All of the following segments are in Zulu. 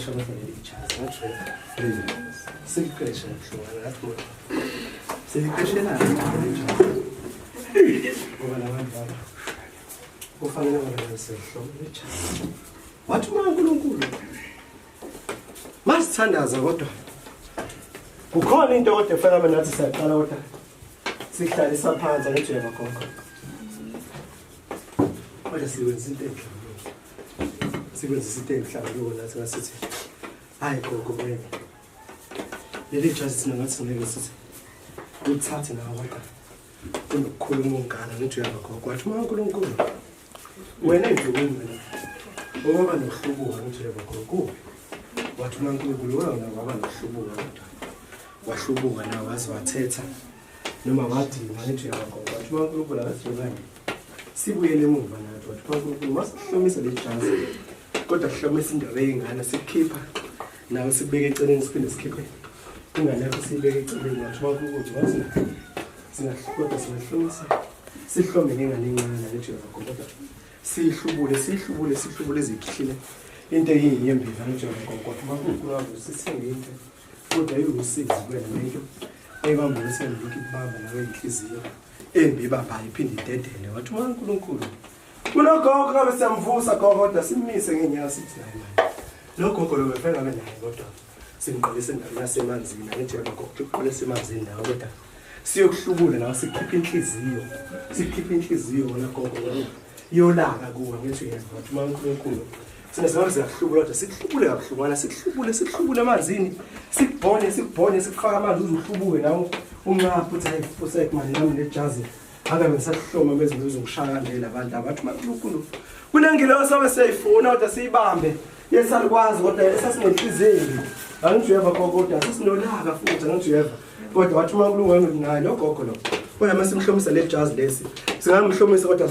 pressure with the chance. That's right. Silly pressure. Silly pressure. What masithandaza kodwa kukhona into kodwa efana nathi siyaqala kodwa sihlalisa phansi ngithi yabakhokho kodwa siwenza into enhle sikwenzisa into enhle nathi ngasithi hayi gogo ngeke leli jazi sina ngathi ngeke sithi uthathe nawe kodwa ukukhuluma ungana ngithi yabakhokho wathi uNkulunkulu wena endleleni mina ngoba nohlubuka ngithi yabakhokho wathi uNkulunkulu wena waba nohlubuka kodwa wahlubuka nawe wazwathetha noma wadinga ngithi yabakhokho wathi uNkulunkulu akasibani sibuyele emuva nathi wathi uNkulunkulu masihlomisa le jazi kodwa sihlomisa indaba yengane sikhipha nawe sibeke eceleni siphinde sikhiphe ingane yakho sibeke eceleni wathi uNkulunkulu wathi singahlukota singahlomisa sihlome ngengane encane ngithi yabakhokho sihlubule ezikhihlile into eyiyembiva nje ngoba uNkulunkulu sithenge into kodwa iwusizi kuwena lento ebambule sendike ibamba nawe inhliziyo embi baba iphinde idedele wathi uNkulunkulu kunogogo ngabe siyamvusa kodwa simise ngenyawo sithi hayi manje lo gogo lo befika ngabe naye kodwa simqolise endaweni yasemanzini ngithi yagogo uqolise emanzini nawe kodwa siyokuhlubula nawe sikhiphe inhliziyo wona gogo yolaka kuwe ngithi wathi uNkulunkulu sina siyahlubula kodwa sihlubule kabuhlungwana sihlubule emanzini sikubhone sikufaka amanzi uzuhlubuke nawe ungaphi uthi hayi fusek manje nami nejazi angabe ngisahloma beze ngizongishaya kanje abantu abathi uNkulunkulu kunengilo sobe siyayifuna kodwa siyibambe yesalikwazi kodwa esasinenhlizeli angithi yeva kodwa sisinolaka futhi angithi yeva kodwa wathi uNkulunkulu ngani ogogo lo wena masimhlomisa le jazi lesi singamhlomisa kodwa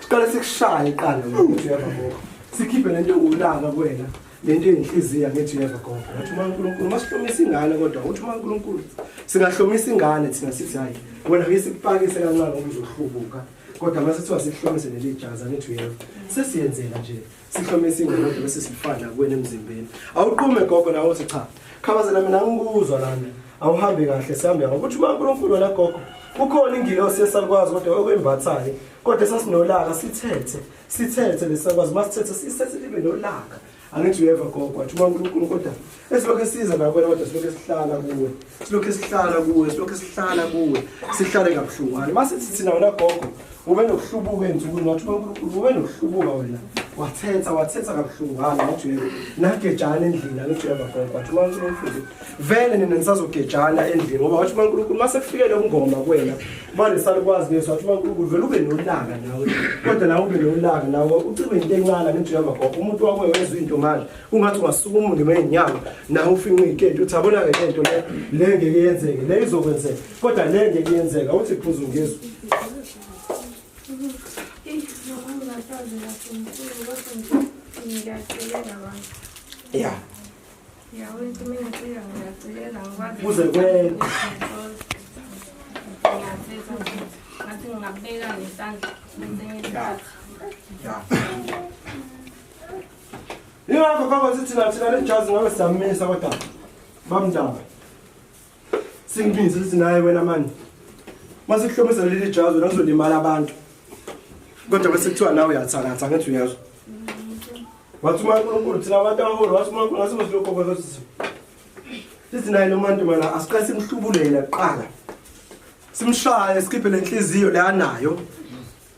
siqale sikushaye iqala ngithi yeva gogo sikhiphe lento ulaka kuwena lento enhliziyo ngithi yeva gogo wathi uNkulunkulu masihlomisa ingane kodwa uthi uNkulunkulu singahlomisa ingane thina sithi hayi wena ke sikupakise kancane ukuzohlubuka kodwa masithiwa sihlomise leli jazi ngithi yeva sesiyenzela nje sihlomisa ingane kodwa bese sifana kuwena emzimbeni awuqume gogo nawe uthi cha khabazela mina ngikuzwa lana awuhambe kahle sihambe ngokuthi uNkulunkulu wena gogo kukhona ingilosi esalikwazi kodwa okwembathayo kodwa sasinolaka sithethe lesakwazi masithethe sisithethe libe nolaka angithi uyeva gogo wathi uNkulunkulu kodwa esilokho siza nawe kodwa silokho sihlala kuwe sihlale kabuhlungwane masithi thina wena gogo ube nokuhlubuka enzukwini wathi uNkulunkulu ube nokuhlubuka wena wathetha kabuhlungwane wathi yebo nagejana endlini angithi uyeva gogo wathi uNkulunkulu vele nina nisazogejana endlini ngoba wathi uNkulunkulu mase kufike lo ngoma kuwena manje salikwazi ngeso wathi uNkulunkulu vele ube nolaka nawe kodwa nawe ube nolaka nawe ucime into encane angithi uyeva gogo umuntu wakwe wezwe into manje ungathi ungasukuma ngemenyama nawe ufike uyikento uthi abona ke into le ngeke yenzeke le izokwenzeka kodwa le ngeke yenzeka uthi phuzu ngizwe yeah wena mina ngiyacelela ngikwazi uze kwena ngathi ngingabeka nesandla ngesinye isikhathi ingakho kaba sithi thina le jazi ngabe siyamisa kodwa bamndaba singibize sithi naye wena manje masihlomisa leli jazi wena uzolimala abantu kodwa bese kuthiwa nawe uyathalatha ngithi uyazwa wathi uNkulunkulu thina abantu abaholo wathi uNkulunkulu ngasimazilokho kwethu sithi naye lo muntu mana asiqale simhlubulele kuqala simshaye sikhiphe lenhliziyo la nayo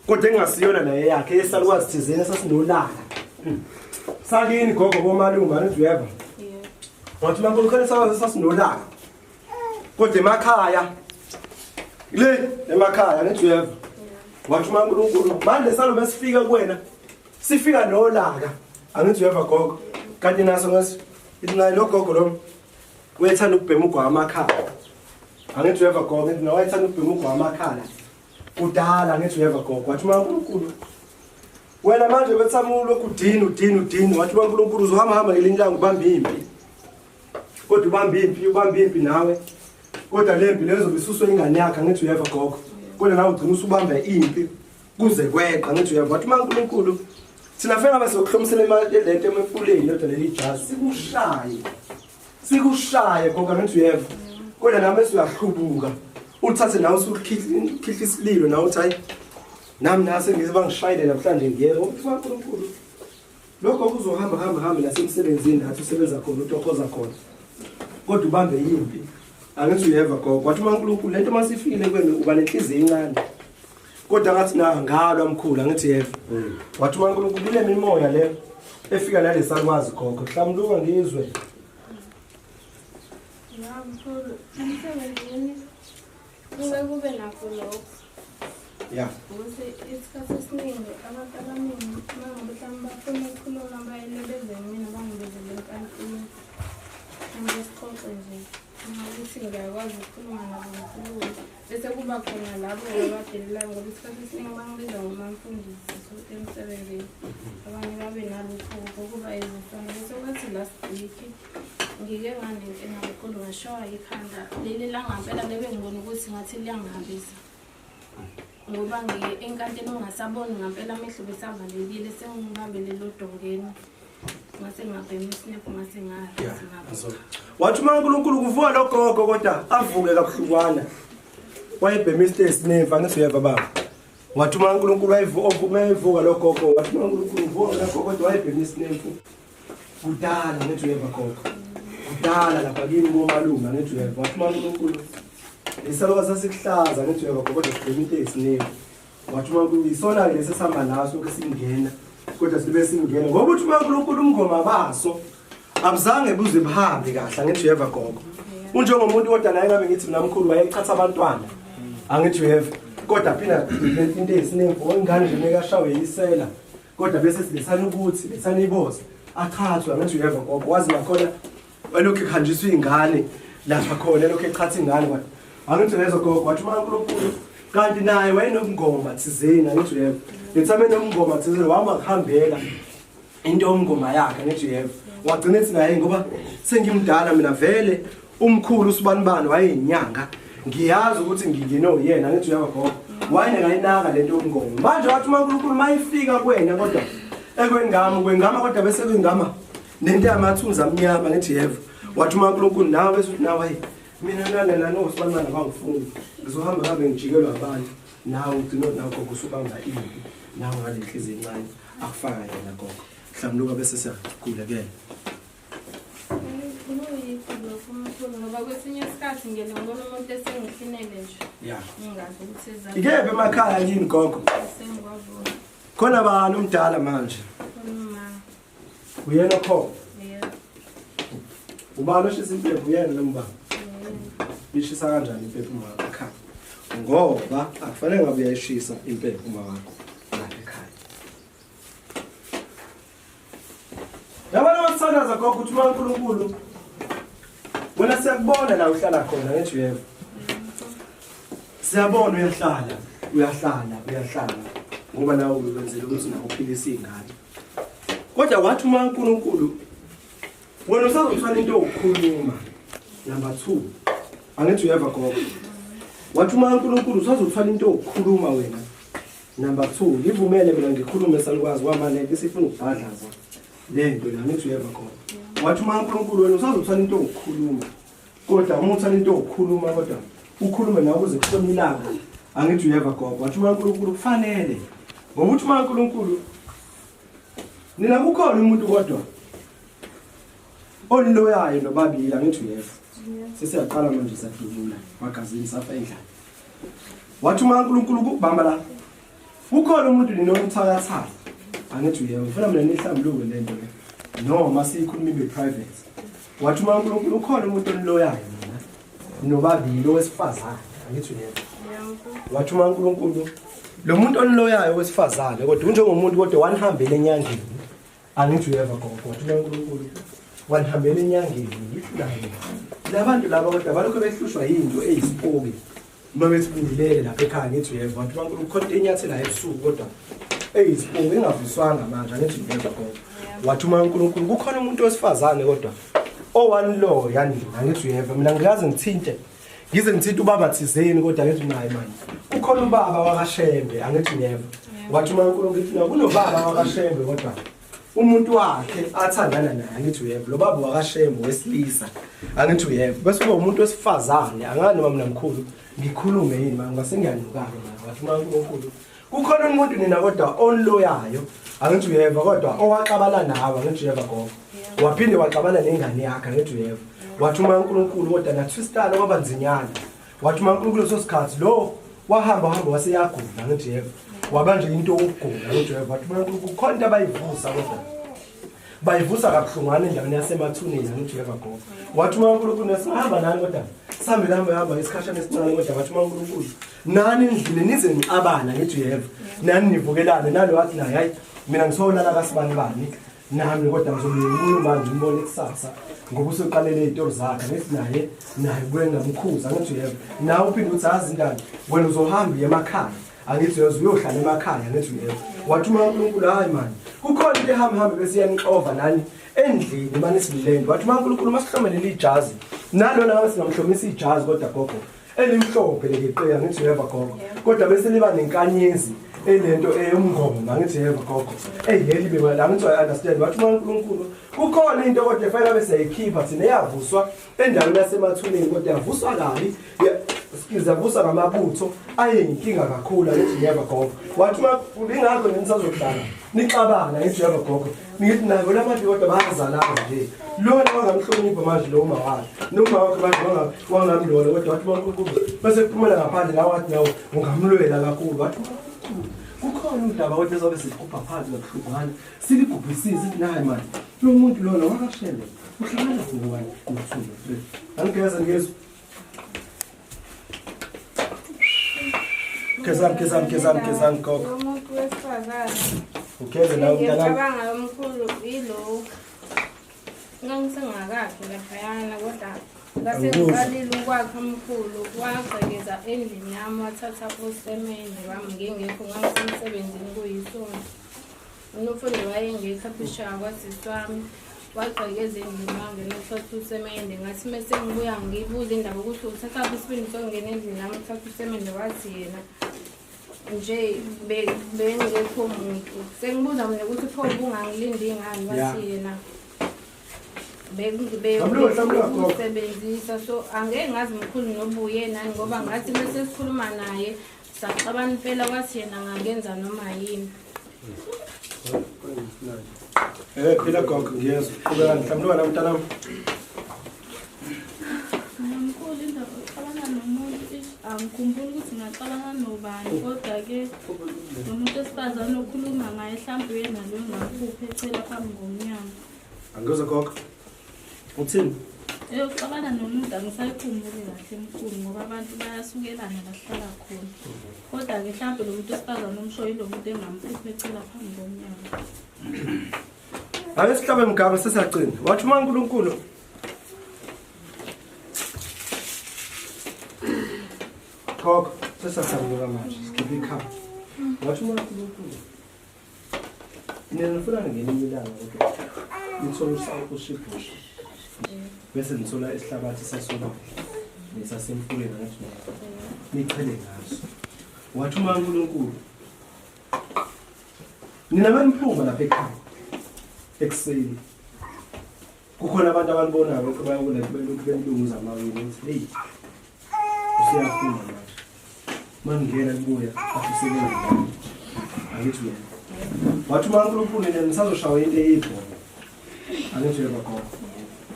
kodwa engasiyona naye yakhe esalikwazi thizeni sasinolaka sakini gogo bomalunga nithi uyeva wathi uNkulunkulu khona sasinolaka kodwa emakhaya nithi uyeva wathi uNkulunkulu manje salobe sifika kuwena sifika nolaka angithi uyeva gogo kanti naso ngasi ithina lo gogo lo wethanda ukubhema ugwa amakhala angithi uyeva gogo ngithi nawe wethanda ukubhema ugwa amakhala kudala ngithi uyeva gogo wathi uNkulunkulu wena manje wethamulo kudini wathi uNkulunkulu uzohamba ngelinjanga ubamba impi kodwa ubamba impi nawe kodwa lempi lezo bisuswe ingane yakhe ngithi uyeva gogo kodwa nawe ugcina usubamba impi kuze kweqa ngithi uyeva wathi uNkulunkulu thina fena basokuhlomisela imali lento emfuleni yodwa leli jazi sikushaye konke ngithi uyeva kodwa nami esiyahlubuka uthathe nawe usukhihla isililo nawe uthi hayi nami nase ngiziba ngishayile namhlanje ngiyeke uNkulunkulu lokho kuzohamba nasemsebenzini athi usebenza khona utokoza khona kodwa ubambe yimpi angithi uyeva gogo wathi uNkulunkulu lento masifikile kwena uba nenhliziyo encane kodwa ngathi na ngalwa mkhulu angithi yeva wathi uNkulunkulu ile mimoya le efika la lesakwazi gogo mhlawumluka ngizwe mkhulu emsebenzini kube nakho lokho ya ukuthi isikhathi esiningi abantu abaningi mangabe mhlawumbe bafuna ukukhuluma bayelebezele mina bangibezele enkantini ngesixoxo nje ukuthi ngiyakwazi ukukhuluma nabo ngikhulume bese kuba khona labo abadelelayo ngoba isikhathi esiningi bangibiza ngomamfundisi emsebenzini abanye babe nalokho kuba izifana bese kwathi last week ngike nganenkinga kakhulu ngashowa ikhanda leli langempela lebe ngibona ukuthi ngathi liyangihambisa ngoba ngiye enkantini ungasaboni ngempela amehlo besavalekile sengibambele lo dongeni ngase ngabhema isinephu ngase ngathi wathi uNkulunkulu kuvuka logogo kodwa avuke kabuhlukwana wayebhema isinephu angithi uyeva baba wathi uNkulunkulu wayivuka logogo wathi uNkulunkulu uvuka logogo kodwa wayebhema isinephu kudala ngithi uyeva gogo kudala lapha kini komalunga ngithi uyeva wathi uNkulunkulu isaloka sasikuhlaza ngithi uyeva gogo kodwa sibhema into esiningi wathi uNkulunkulu isona lesi sihamba naso ke singena kodwa sibe singena ngoba uthi uNkulunkulu umngoma baso abuzange buze buhambe kahle ngithi uyeva gogo unjengomuntu kodwa naye ngabe ngithi mina mkhulu wayechatha abantwana angithi uyeva kodwa phina into esinemvu ingane nje nekashawe yisela kodwa bese silesana ukuthi lesana iboza achathwe angithi uyeva gogo wazi nakhona lokho ekhanjiswa ingane lapha khona lokho echatha ingane kwathi angithi lezo gogo wathi uNkulunkulu kanti naye wayenobungoma thizeni angithi uyeva lethame nomngoma thizeni wama kuhambela into yomngoma yakhe ngithi uyeva wagcina ethi naye ngoba sengimdala mina vele umkhulu usibanibani wayeyinyanga ngiyazi ukuthi ngingino yena ngithi uyeva gogo wayene ngayinaka lento yomngoma manje wathi uNkulunkulu mayifika kuwena kodwa kwengama kodwa bese kwengama nento yamathunzi amnyama ngithi yeva wathi uNkulunkulu nawe bese uthi nawe mina nana nosibandana bangifuni ngizohamba ngabe ngijikelwa abantu nawe ugcino nakho kusubanga impi nawe ngale nhliziyo encane akufaka yena gogo mhlawumbe bese siyagula ke ngoba kwesinye isikhathi ngene ngibona umuntu esengifinele nje ya ngingazi ukuthi eza ikephi emakhaya yini gogo sengwavula khona bani umdala manje uyena khona ubalo shisa impepho uyena lombaba ishisa kanjani impepho uma ekhaya ngoba akufanele ngabe uyayishisa impepho uma wakho lapha ekhaya yabona wasanaza gogo ukuthi uNkulunkulu wena siyakubona la uhlala khona ngithi uyeva siyabona uyahlala ngoba nawe ukwenzela ukuthi nawe uphilise izingane kodwa wathi uNkulunkulu wena usazothwala into yokukhuluma number 2 angithi uyeva gogo wathi uNkulunkulu usazothwala into yokukhuluma wena number 2 ngivumele mina ngikhulume salukwazi wamane isifuna ukubhadlaza lento la ngithi uyeva gogo wathi uNkulunkulu wena usazothwala into yokukhuluma kodwa uma uthwala into yokukhuluma kodwa ukhulume nawe kuze kushone ilanga angithi uyeva gogo wathi uNkulunkulu kufanele ngoba uthi uNkulunkulu nina kukhona umuntu kodwa oniloyayo nobabili angithi uyeva sesiyaqala manje sadlula magazini safa endlala wathi uNkulunkulu kubamba la kukhona umuntu ninomthakathaka angithi uyeva ufuna mina nihlambuluke lento le noma siyikhuluma ibe private wathi uNkulunkulu ukhona umuntu oniloyayo mina nobabili owesifazane angithi uyeva wathi uNkulunkulu lo muntu oniloyayo owesifazane kodwa unjengomuntu kodwa wanihambele enyangeni angithi uyeva gogo wathi uNkulunkulu wanihambele enyangeni ngihlala labantu laba kodwa balokho behlushwa yinto eyisipoki noma besibindilele lapha ekhaya ngithi uyeva wathi uNkulunkulu khona enyathela ebusuku kodwa eyisipoki engaviswanga manje angithi uyeva gogo wathi uNkulunkulu kukhona umuntu wesifazane kodwa owaniloya yani angithi uyeva mina ngiyazi ngithinte ngize ngithinte ubaba thizeni kodwa ngithi naye manje kukhona ubaba wakashembe angithi uyeva wathi uNkulunkulu ngithi kunobaba wakashembe kodwa umuntu wakhe athandana naye angithi uyebo lo baba wakashembe wesilisa angithi uyebo bese kuba umuntu wesifazane angani noma mina mkhulu ngikhulume yini manje ngase ngiyanuka-ke wathi uNkulunkulu kukhona umuntu nina kodwa onloyayo angithi uyeva kodwa owaxabana nawe angithi uyeva gogo waphinde waxabana nengane yakhe angithi uyeva wathi uNkulunkulu kodwa nathwistana kwaba nzinyana wathi uNkulunkulu sosikhathi lo wahamba waseyagula angithi uyeva wabanje into okugula angithi uyeva wathi uNkulunkulu kukhona into abayivusa kodwa bayivusa kabuhlungwane endaweni yasemathuneni angithi uyeva gogo wathi uNkulunkulu nesihamba nani kodwa sambe hamba isikhashana esincane kodwa wathi uNkulunkulu nani endlini nize ngixabana ngithi uyeva nani nivukelane nalo wathi naye hayi mina ngisolala kasibani bani nami kodwa ngizobuya manje ngibone kusasa ngoba usoqalele izitori zakhe ngithi naye buye ngamkhuza ngithi uyeva nawe uphinde uthi azi ndani wena uzohamba emakhaya angithi uyohlala emakhaya ngithi uyeva wathi uNkulunkulu hayi manje kukhona into ehambe bese yanixova nani endlini manje sibilende wathi uNkulunkulu masihlomelele ijazi nalo nawe singamhlomisa ijazi kodwa gogo elimhlophe leqeya ngithi uyeva gogo kodwa bese liba nenkanyezi elento eyomngoma ngithi yeva gogo eyeli bema la ngithi I understand wathi uNkulunkulu kukhona into kodwa efana bese yayikhipha thina eyavuswa endaweni yasemathuneni kodwa yavuswa kabi sizavuswa ngamabutho ayinkinga kakhulu ngithi yeva gogo wathi ingakho nisazokudlala nixabana ngithi yeva gogo ngithi nabo labantu kodwa bayazalana nje lona wangamhlonipha manje lo uma wakhe noma wakhe manje wangamlona kodwa wathi uNkulunkulu bese kuphumela ngaphandle la wathi nawo ungamlwela kakhulu wathi kukhona udaba kodwa ezobe sikhupha phansi ngokuhlukana siligubhisise naye manje lo muntu lona wakashele uhlangana ngubani umthunzi angikeza ngezwe kezam gogo umuntu wesifazane ukeze la umntana ngicabanga omkhulu yilo ngangisengakakhe laphayana kodwa ngasengiqalile ukwakha omkhulu wagqekeza endlini yami wathatha usemende wami ngingekho ngangisemsebenzini kuyisonto umfundi wayengekho aphishayo kwasisi wami wagqekeza endlini wangena uthatha usemende ngathi mese ngibuya ngibuza indaba ukuthi uthatha isibindi sokungena endlini yami uthatha usemende wathi yena nje bengekho umuntu sengibuza mina ukuthi pho ubungangilindi ngani wathi yena sebenzisa so angeke ngazi mkhulu nobuye nani ngoba ngathi bese sikhuluma naye saxabana impela kwathi yena angangenza noma yini phela gogo ngiyezwa ubeka mhlawumbe wena mntanami mkhulu indaba yokuxabana nomuntu angikhumbuli ukuthi ngaxabana nobani kodwa-ke nomuntu esifazane okhuluma ngaye mhlawumbe yena lo ngakhupha ecela phambi ngomnyango angizwa gogo uthini yokuxabana nomuntu angisayikhumbuli kahle mkhulu ngoba abantu bayasukelana bahlala khona kodwa-ke mhlawumbe lo muntu esifazane omshoyo lo muntu engamkhupha ecela phambi ngomnyango ake sihlabe mgaba sesiyagcina wathi uNkulunkulu gogo sesiyagcina manje sikhiphe ikhaya wathi uNkulunkulu nina nifuna ngene imilanga kodwa nithola ushibhushi bese nithola isihlabathi sasoba nesasemfuleni ngathi nichele ngaso wathi uNkulunkulu nina maniphuma lapha ekhaya ekuseni kukhona abantu abanbonayo bayabona belokhu belunguza amawini ukuthi hey usiyaphuma manje mangena kubuya afisebenza angithi wena wathi uNkulunkulu nina nisazoshaya into eyibhola angithi yeba gogo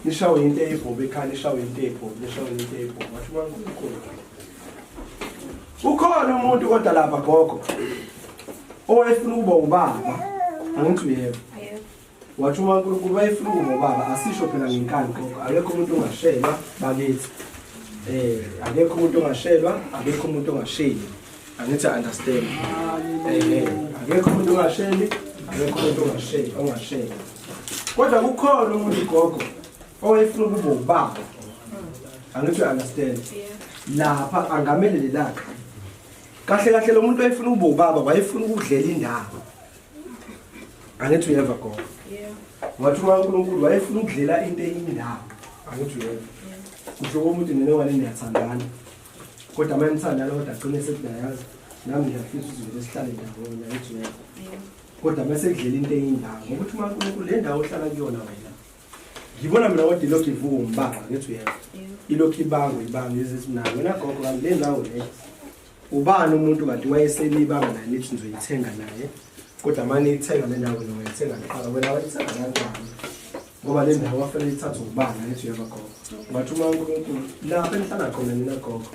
nishawe into eyibhola ekhaya nishawe into eyibhola nishawe into eyibhola wathi uNkulunkulu ukhona umuntu kodwa lapha gogo owayefuna ukuba ubaba angithi uyeba wathi uNkulunkulu wayefuna ukuba ubaba asisho phela ngenkani gogo akekho umuntu ongashelwa bakithi akekho umuntu ongashelwa akekho umuntu ongasheli angithi understand akekho umuntu ongasheli akekho umuntu ongasheli kodwa kukhona umuntu gogo owayefuna ukuba ubaba angithi understand lapha angamelele lakhe kahle lo muntu wayefuna ukuba ubaba wayefuna ukudlela indawo angithi uyeva gogo wathi uNkulunkulu wayefuna ukudlela into eyindawo angithi uyeva kusho umuntu nene wale niyathandana kodwa mayemthandana kodwa agcine sekunayazi nami ngiyafisa ukuthi sihlale ndawonye ethi kodwa mase kudlela into eyindawo ngokuthi uNkulunkulu le ndawo ohlala kuyona wena ngibona mina kodwa ilokhu ivuka umbanga ngithi uyena ilokhu ibanga izisinayo wena gogo kanti le ndawo le ubani umuntu kanti wayeselibanga naye lithi nizoyithenga naye kodwa manje ithenga le ndawo wena uyithenga qala wena wayithenga kanjani ngoba le ndawo wafanele ithathe ubanga ngithi uyena gogo ngathi uNkulunkulu lapha enhlala khona mina gogo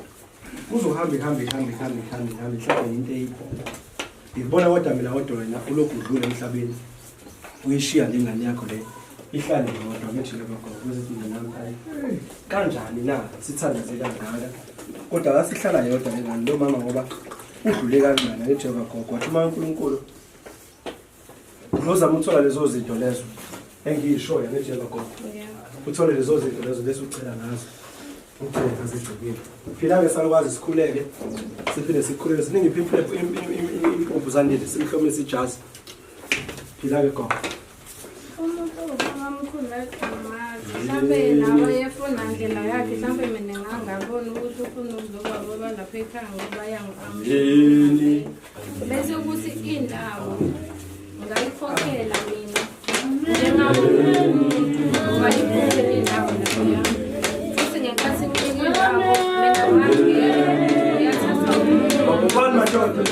uzohamba mhlawumbe into eyikhona ngibona kodwa mina kodwa wena ulokhu udlula emhlabeni uyishiya le ngane yakho le ihlale ngodwa ngithi lokho ukuthi mina nami kanjani na sithandaze kangaka kodwa asihlala yodwa le ngane lo mama ngoba udlule kanjani ngithi lokho kwathi uNkulunkulu uzama uthola lezo zinto lezo engiyishoya ngithi lokho uthole lezo zinto lezo bese ucela ngazo uthole ngazigcikile phila ke salukwazi sikhuleke siphinde sikhuleke siningi impompo zandile simhlomise ijazi phila ke gogo mhlawumbe nawe yefuna ndlela yakhe mhlawumbe mina ngangabona ukuthi ufuna ukuzoba lapha ekhaya ngoba yangamshini bese ukuthi indawo ngayikhokhela mina njengamuntu ngayikhokhela indawo lapha futhi ngenkathi indawo mina ngiyathatha ubani madoda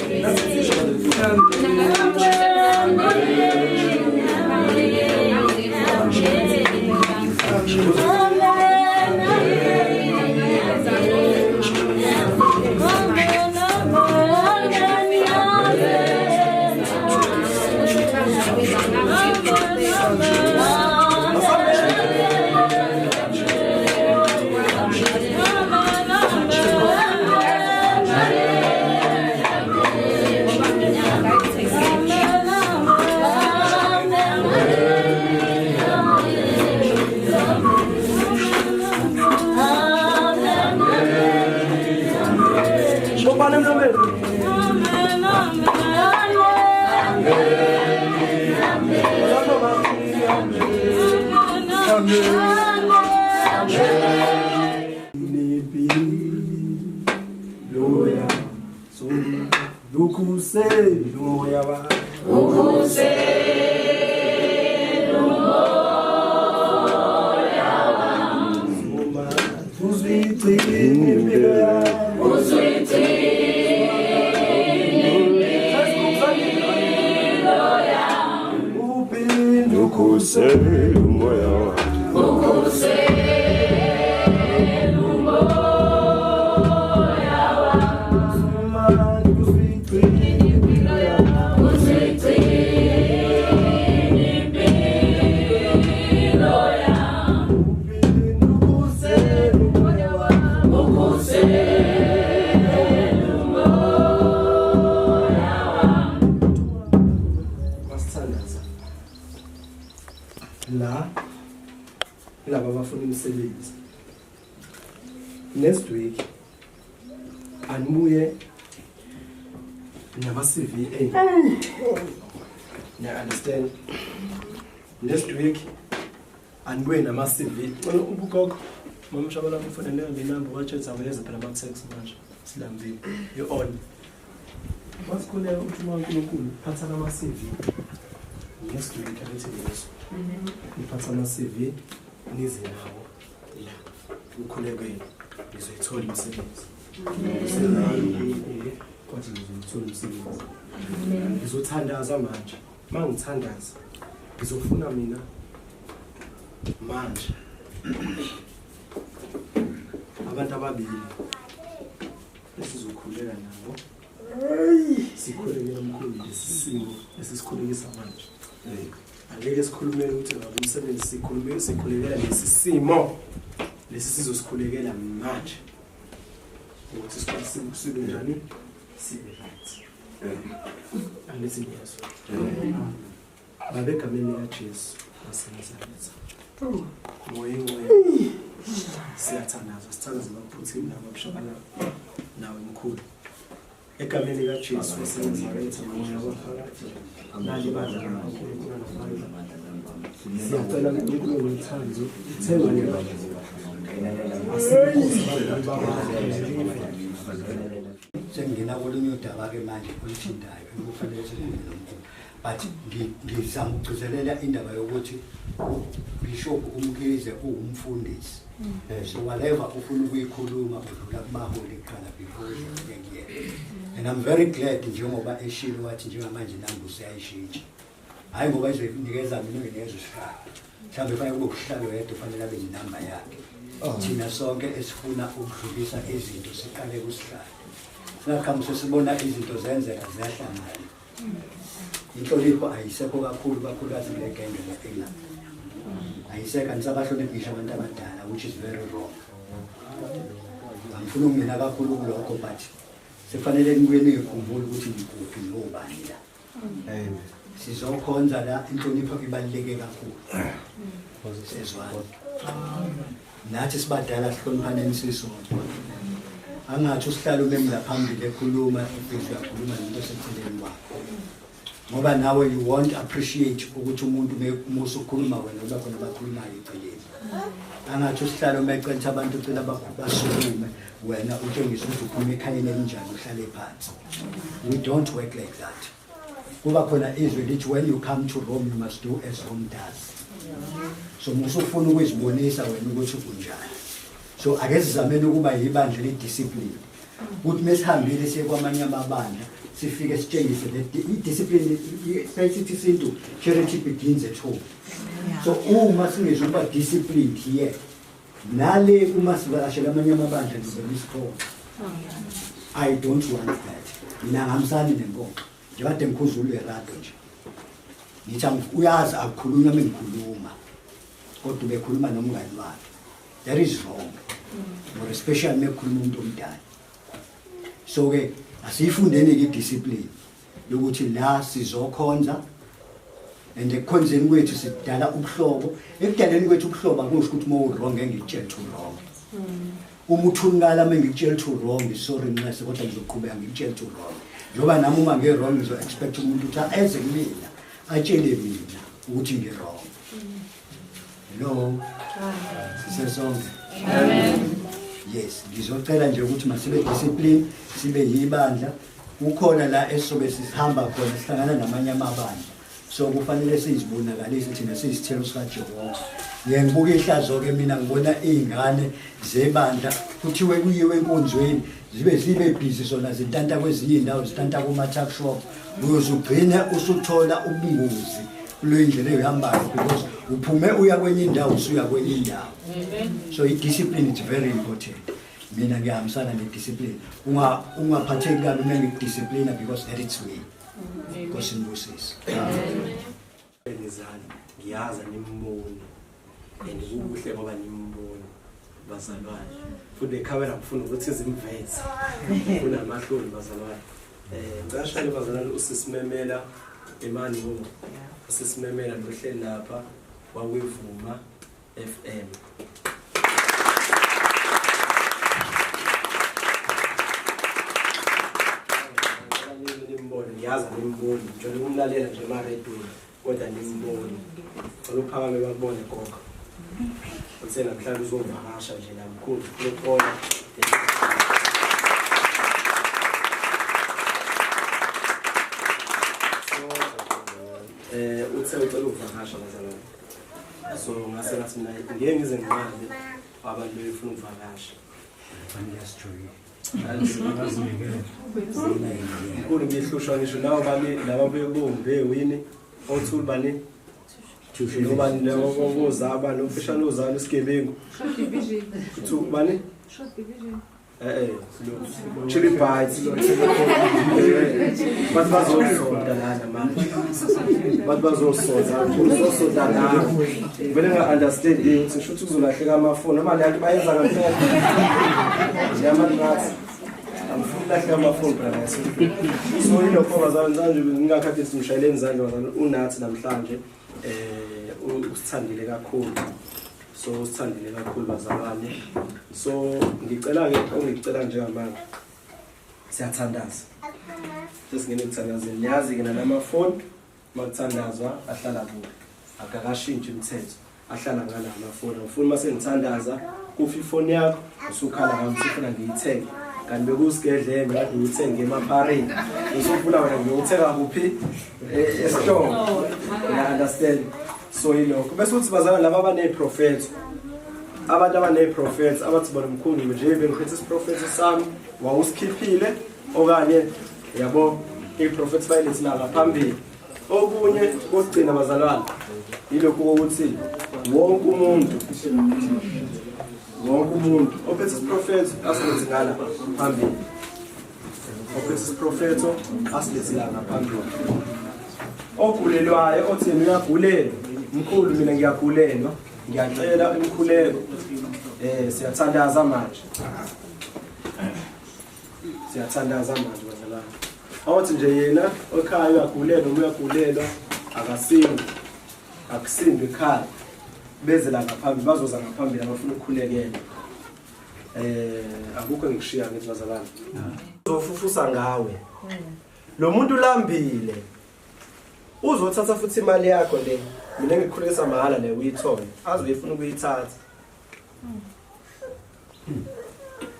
next week anibuye nama-CV you understand next week anibuye nama-CV ubugogo mamshabala mfonele nginamba wathetha aweleza phela ama-text manje silambile you-on masikhuleka ukuthi uNkulunkulu phatha nama-CV next week abethi leso niphatha ama-CV nize nawo ukhulekele ngizoyithola imisebenzi kwathi ngizoyithola imisebenzi ngizothandaza manje uma ngithandaza ngizofuna mina manje abantu ababili esizokhuleka nabo sikhulekela umkhulu lesisimo esisikhulekisa manje angeke sikhulumele ukuthi ngabe umsebenzi sikhulekela lesisimo lesi sizosikhulekela manje ukuthi sibe njani sibe right angithi ngiyazwa babegameni likaJesu waseNazaretha moya siyathandaza sithandaza ngaphuthini nabamshabala nawe mkhulu egameni likaJesu waseNazaretha moya waphakathi nali ibandla kaNkulunkulu siyacela uNkulunkulu ngithando ithemba lebandla sengingena kolunye udaba ke manje oluthintayo ekufanele sikhulume nomkhulu but ngizama ukugcizelela indaba yokuthi uBishop Mkhize uwumfundisi so whatever ufuna ukuyikhuluma udlula kumaholi kuqala before ngiyeke and I'm very glad njengoba eshilo wathi njengamanje nambu siyayishintsha hayi ngoba izonikeza mina nginezo sihlalo mhlawumbe fanele kube uhlalo yedwa fanele abe inamba yakhe thina sonke esifuna ukudlulisa izinto siqale kusihlalo singakhamisa sibona izinto zenzeka ziyahlangana inhlonipho ayisekho kakhulukazi legenge leEngland ayiseka nisabahlonipha ngisho abantu abadala which is very wrong angifuna ukungena kakhulu kulokho but sifanele nibuye nikhumbule ukuthi nikuphi nobani la sizokhonza la inhlonipho ibaluleke kakhulu sezwana nathi sibadala sihloniphaneni sisodwa angathi usihlalo bemla phambili ekhuluma ubizwa ukhuluma into eseceleni kwakho ngoba nawe you won't appreciate ukuthi umuntu umusa ukukhuluma wena uba khona bakhulumayo eceleni angathi usihlalo meqetha abantu ucela basukume wena utshengisa ukuthi ukhuluma ekhayeni elinjani uhlale phansi we don't work like that kuba khona izwi lithi when you come to Rome you must do as Rome does so musufuna ukuzibonisa wena ukuthi unjani so ake sizameni ukuba yibandla le-discipline ukuthi mesihambile siye kwamanye amabandla sifike sitshengise i-discipline sithi isintu charity begins at home so uma singezwe ukuba disciplined here nale uma sivakashela amanye amabandla ngizobisikho I don't want that mina ngamsani nenkonzo njekade ngikhuzula erado nje ngithi uyazi akukhulunywa mengikhuluma kodwa bekhuluma nomngani wakhe that is wrong more especially mekhuluma umuntu omdala so ke asifundeni ke discipline yokuthi la sizokhonza and ekukhonzeni kwethu sidala ubuhlobo ekudaleni kwethu ubuhlobo akusho ukuthi uma wrong engikutshela to wrong uma uthungala mengikutshela to wrong sorry nqase kodwa ngizoqhubeka ngikutshela to wrong njoba nami uma nge-wrong ngizo expect umuntu ukuthi eze kumina atshele mina ukuthi ngi-wrong hello sisesonke amen yes ngizocela nje ukuthi masibe discipline sibe yibandla ukhona la esobe sihamba khona sihlangana namanye amabandla so kufanele sizibonakalise thina siyisithelo sikajehova ngibuka ihlazo ke mina ngibona izingane zebandla kuthiwe kuyiwe enkonzweni zibe busy zona zintanta kwezinye indawo zintanta kuma tuck shop uyozugcina usuthola ubungozi kulo indlela ehambayo because uphume uya kwenye indawo usuya kwenye indawo so i-discipline is very important mina ngiyahambisana ne-discipline ungaphatheki kabi uma ngikudiscipline because that it's way Nkosi ngibusise ngizana ngiyaza nimboni and kubuhle ngoba nimboni bazalwane futhi ekhawela ngifuna ukuthi izimvezi kunamahloni bazalwane ngashayela bazalwane usisimemela emani ngoba usisimemela lohleli lapha wawevuma FM ngiyaza nimboni njalo umlalela nje emaredweni kodwa nimboni oluphakame babone gogo uthena mhlawumbe uzovakasha nje namkhulu lokona uthe ucela ukuvakasha bazalwane so ngase ngathi mina ngeke ngize ngiqale abantu befuna ukuvakasha Nkulu ngihlushwa ngisho nawo bami laba bebombe wini othuli bani noma lewo zaba nomfishano ozana isigebengu uthu bani chili bites but bazosonda lana manje but bazosonda uzosonda la vele nga understand ukuthi shuthi kuzolahleka amafoni noma le nto bayenza ngempela yamani ngathi amfuna amafoni brother so ilokho bazanjanje ngingakhathi simshayele izandla bazana unathi namhlanje usithandile kakhulu so usithandile kakhulu bazalwane so ngicela ke ongicela njengamanje siyathandaza sesingene ukuthandazeni niyazi ke namafoni makuthandazwa ahlala kude akakashintshi imithetho ahlala ngalama foni ufuna mase ngithandaza kufi ifoni yakho usukhala ngami sifuna ngiyithenge kanti bekusigedlembe kade uyithenge emapareni usufuna wena ngiyothenga kuphi esitolo ya understand so yilokho bese uthi bazana laba abaneprofethi abantu abaneprofethi abathi bona mkhulu nje bengikhetha isiprofethi sami wawusikhiphile okanye yabo iprofethi bayilethi la phambili okunye kokugcina bazalwane yilokho ukuthi wonke umuntu ophethe isiprofethi asilethi ngala phambili ophethe isiprofethi asilethi la phambili ogulelwayo othi uyagulelwa mkhulu mina ngiyagulelwa ngiyacela imkhuleko siyathandaza manje bazalwane awuthi nje yena ekhaya uyagulelwa uyagulelwa akasindwe ekhaya beze la ngaphambili bazoza ngaphambili abafuna ukukhulekela akukho ngikushiya ngithi bazalwane uzofufusa ngawe lo muntu ulambile uzothatha futhi imali yakho le mina ngikukhulisa mahala le uyithole azoyifuna ukuyithatha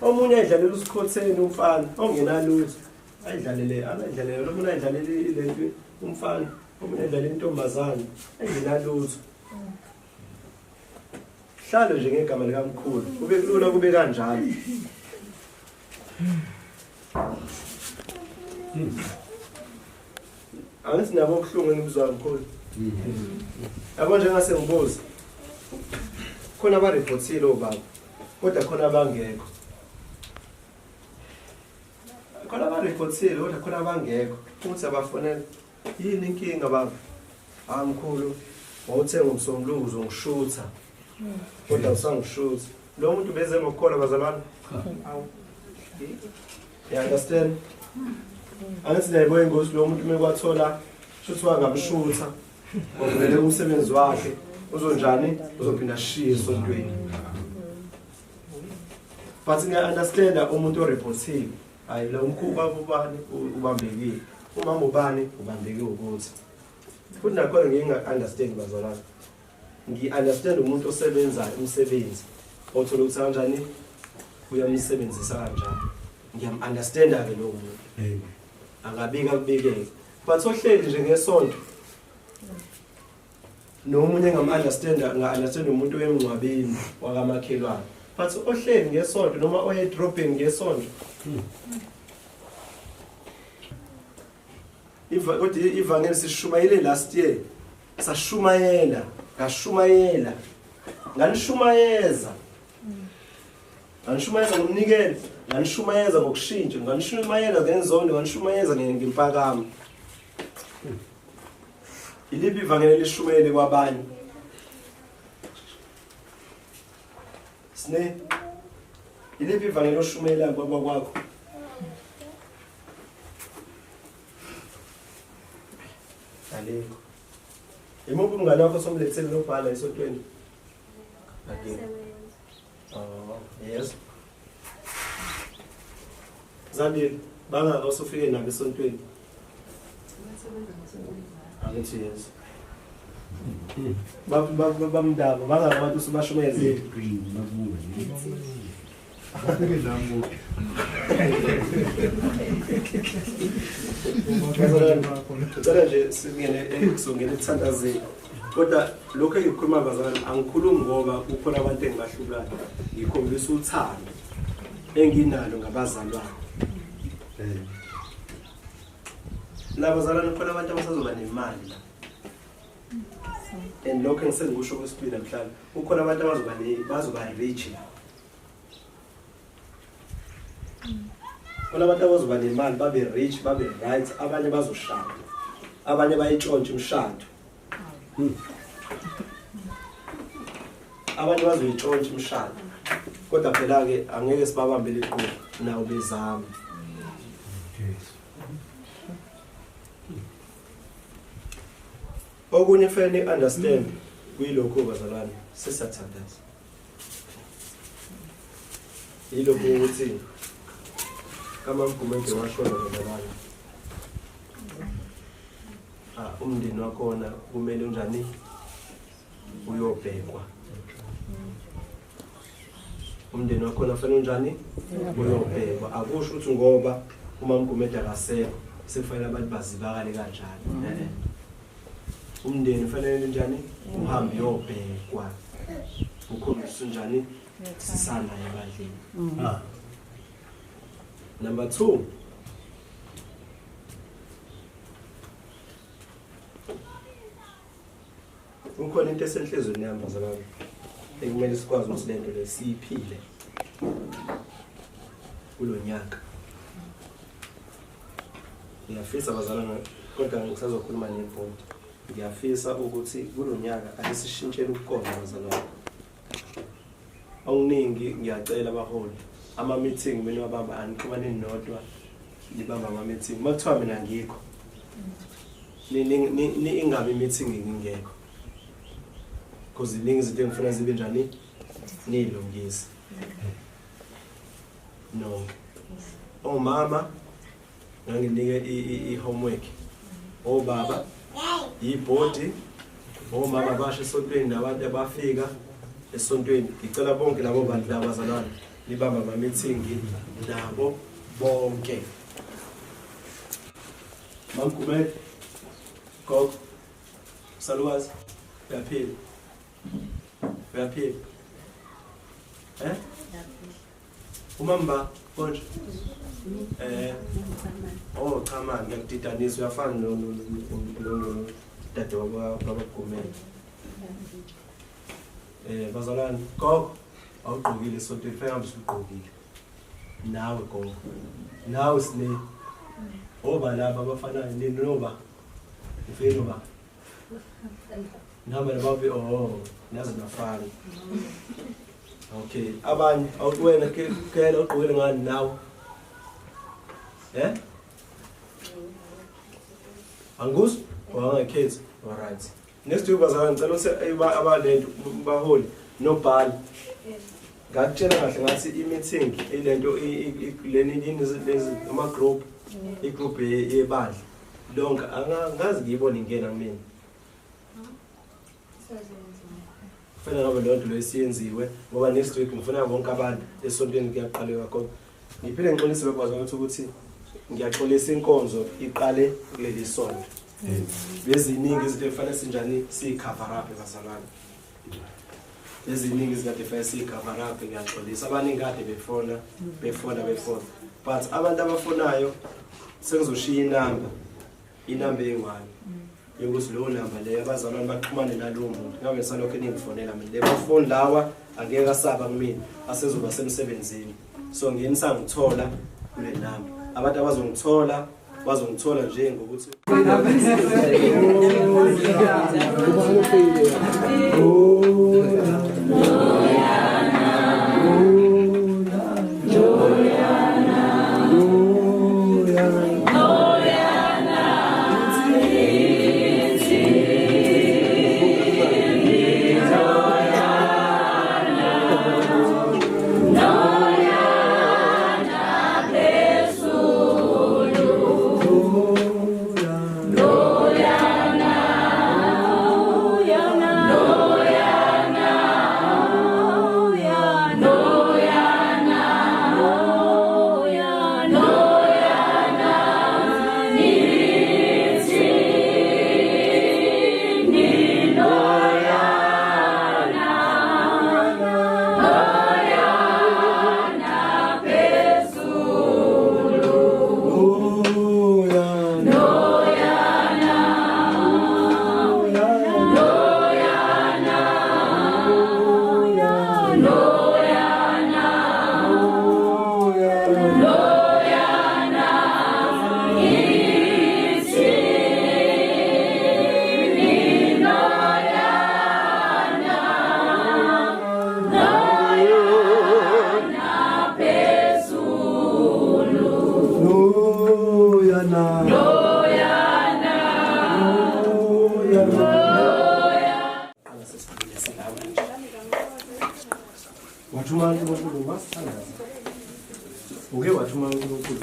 omunye ayidlalela usikhotheni umfana ongenalutho ayidlalele lo muntu ayidlalele lento umfana omunye ayidlalele intombazane engenalutho hlalo nje ngegama likaMkhulu kube kulula kube kanjalo angithi nabo okuhlungu ngibuzwa Mkhulu yabo nje ngase ngibuza khona abareportile obaba kodwa khona abangekho khona abangekho ukuthi abafonela yini inkinga baba Mkhulu wawuthenga umsombuluzo ngishutha kodwa usangishutha lo muntu beze ngokukhola bazalwane you understand angithi nayebo ingozi lo muntu mekwathola shuthi wangamshutha ngokuvele umsebenzi wakhe uzonjani uzophinda shiye esontweni but ngiya-understand umuntu oreportile hayi lo mkhuba ubani ubambekile umama ubani ubambeke ukuthi futhi nakhona nginga-understand bazalwane ngi-understand umuntu osebenzayo umsebenzi othola ukuthi kanjani uyamsebenzisa kanjani ngiyam-understand-ke lowo muntu angabika kubikeke but ohleli nje ngesonto nomunye nga-understand umuntu wemngcwabeni wakamakhelwane but ohleli ngesonto noma oyedrobheni ngesonto kodwa ivangeli sishumayele last year ngashumayela nganishumayeza ngomnikelo nganishumayeza ngokushintsha nganishumayeza ngenzondo nganishumayeza ngempakamo iliphi ivangeli lishumayele kwabanye sine iliphi ivangeli oshumayela kwakho alikho imuphi umngane wakho somlethele lobhala esontweni yes Zandile bangaka usufike nabo esontweni angithi yes bamndaba bangaka abantu usubashumezile Ngicela nje singene ekuthandazeni kodwa lokho engikhuluma bazalwane angikhulumi ngoba kukhona abantu engibahlukana ngikhombisa uthando enginalo ngabazalwane la bazalwane khona abantu abasazoba nemali la and lokho engisengikusho kwesibili namhlanje kukhona abantu bazoba rich la khona abantu abazoba nemali babe rich babe right abanye bazoshada abanye bayitshontshe umshado abanye bazoyitshontsha umshado kodwa phela ke angeke sibabambele iqhubu nawo bezama okunye fanele understand kuyilokho bazalwane sisathandaza yilokho ukuthi kama mgumende washona bazalwane umndeni wakhona kumele unjani uyobhekwa umndeni wakho nafanele njani uyobhekwa. Akusho ukuthi ngoba uma umgumede akasekho sekufanele abantu bazibakale kanjani. Umndeni ufanele njani uhambe uyobhekwa. Ukhombisa njani sisanda ebandleni. Number 2, ukhona into esenhlizweni yami bazalwane ekumele sikwazi ukuthi lento le siyiphile kulo nyaka. Ngiyafisa bazalwane kodwa ngisazokhuluma nebhodi. Ngiyafisa ukuthi kulo nyaka ayisishintshele ukuqonda bazalwane. Awuningi ngiyacela abaholi ama meeting mina wabamba anixhumane nodwa libamba ama meeting makuthiwa mina ngikho ni ingabe meeting ngingekho because iningi izinto engifuna zibe njani nilungisi no mama nganginike i-homework baba ibhodi mama basho esontweni nabantu abafika esontweni. Ngicela bonke labo bantu labazalwane libamba ama meeting nabo bonke. Mamkume Kok Saluwazi uyaphila umamba konje cha man ngiyakudidanisa uyafana no dade wabagumela bazalwane Kok awugqokile sonto ifanele hambe usugqokile nawe Kok nawe sine laba abafanayo ninoba ufike noba nami nababe nazi nafana. Okay abanye awuwena kela ugqokile ngani nawe angus wangakhethi. Alright, next week bazalwane ngicela ukuthi abalento baholi nobhali ngakutshela kahle ngathi i-meeting ilento leni ama group igroup yebandla lonke angazi ngiyibona ingena kumina. Kufanele ngabe lonto lo esiyenziwe ngoba next week ngifuna bonke abantu esontweni kuyaqaleka khona. Ngiphinde ngixolise bekwazi ukuthi ngiyaxolisa inkonzo iqale kuleli sonto. Beziningi izinto efanele sinjani siyicover up bazalwane. Eziningi izinto efanele siyicover up ngiyaxolisa. Abaningi kade befona but abantu abafonayo sengizoshiya inamba engwane yokuthi leyo namba leyo abazalwane baxhumane nalowo muntu. Ngabe salokho eningifonela mina le phone lawa angeke asaba kumina asezoba semsebenzini. So ngenisa ngithola kule namba. Abantu abazongithola bazongithola nje ngokuthi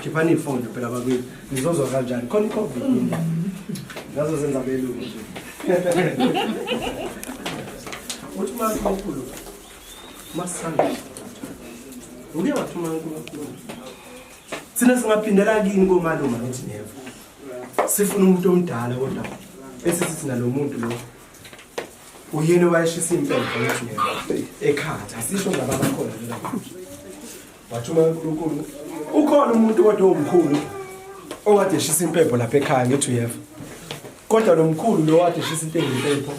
khipani ifoni phela bakwethu nizozwa kanjani khona iCovid ngazo zenza belungu nje uthi manje omkhulu masanga uke wathuma uNkulunkulu sina singaphindela kini komalume ngithi never sifuna umuntu omdala kodwa esithi sina lo muntu lo uyena wayeshisa impela ngithi never ekhaya asisho ngaba bakhona la wathuma uNkulunkulu ukhona umuntu kodwa omkhulu okade eshisa impepho lapha ekhaya ngithi uyeva kodwa lo mkhulu lo wade eshisa impepho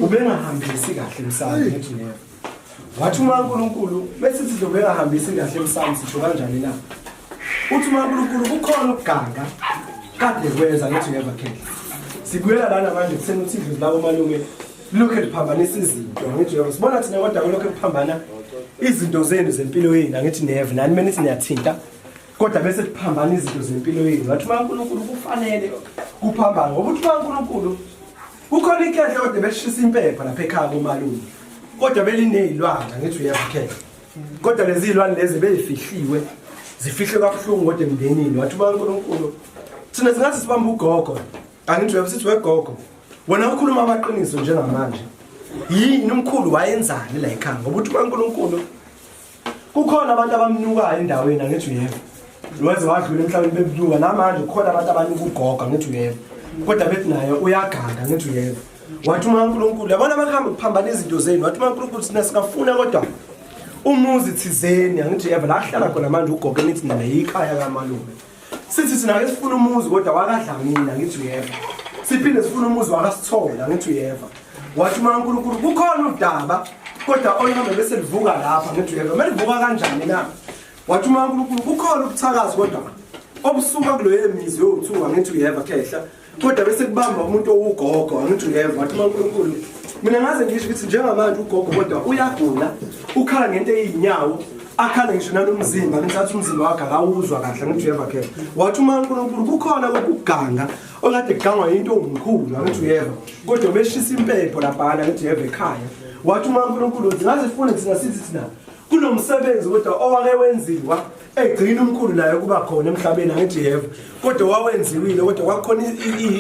ubengahambisi kahle emsamo ngithi uyeva wathuma uNkulunkulu bese sithi ubengahambisi kahle emsamo sisho kanjani na uthuma uNkulunkulu ukhona ukuganga kade kwenza ngithi uyeva khehle sibuyela lana manje kusena uThixo labo malume lokho eliphambanisa izinto ngithi uyeva sibona thina kodwa lokho eliphambana izinto zenu zempilo yenu ngithi neve nani menithi niyathinta kodwa bese kuphambana izinto zempilo yenu wathuma uNkulunkulu kufanele kuphambana ngoba uthuma uNkulunkulu kukhona ikhehle kodwa beshisa impepha lapha ekhaya komalume kodwa belinezilwana ngithi uyakhe kodwa lezi zilwane lezi beyifihliwe zifihle kabuhlungu kodwa emndenini wathuma uNkulunkulu thina singathi sibamba ugogo angithi uyabisithi wegogo wona ukhuluma amaqiniso njengamanje yini umkhulu wayenzani la ekhaya ngoba uthuma uNkulunkulu kukhona abantu abamnukayo endaweni angithi uyeva waze wadlula emhlabeni bebunuka namanje kukhona abantu abanuka ugogo ngithi uyeva kodwa bethi naye uyaganga ngithi uyeva wathuma uNkulunkulu yabona bakhamba kuphambana izinto zenu wathuma uNkulunkulu sina singafuna kodwa umuzi thizeni angithi uyeva la hlala khona manje ugogo nithi nina yikhaya kamalume sithi sina ke sifuna umuzi kodwa wakadla mina ngithi uyeva siphinde sifuna umuzi wakasithola ngithi uyeva wathuma uNkulunkulu kukhona udaba kodwa oyihambe bese livuka lapha ngithi uyeva manje livuka kanjani na wathuma uNkulunkulu kukhona ukuthakaza kodwa obusuka kuloye mizi yothuka ngithi uyeva khehla kodwa bese kubamba umuntu owugogo ngithi uyeva wathuma uNkulunkulu mina ngaze ngisho ukuthi njengamanje ugogo kodwa uyagula ukhala ngento eyinyawo akhala ngisho nanomzimba ngithatha umzimba wakhe akawuzwa kahle ngithi uyeva khehla wathuma uNkulunkulu kukhona kokuganga okade kugangwa into omkhulu ngithi uyeva kodwa beshisa impepho lapha ngithi uyeva ekhaya wathuma uNkulunkulu zingaze sifune thina sithi thina kunomsebenzi kodwa owake wenziwa egcina umkhulu naye kuba khona emhlabeni angithi uyeva kodwa wawenziwile kodwa kwakhona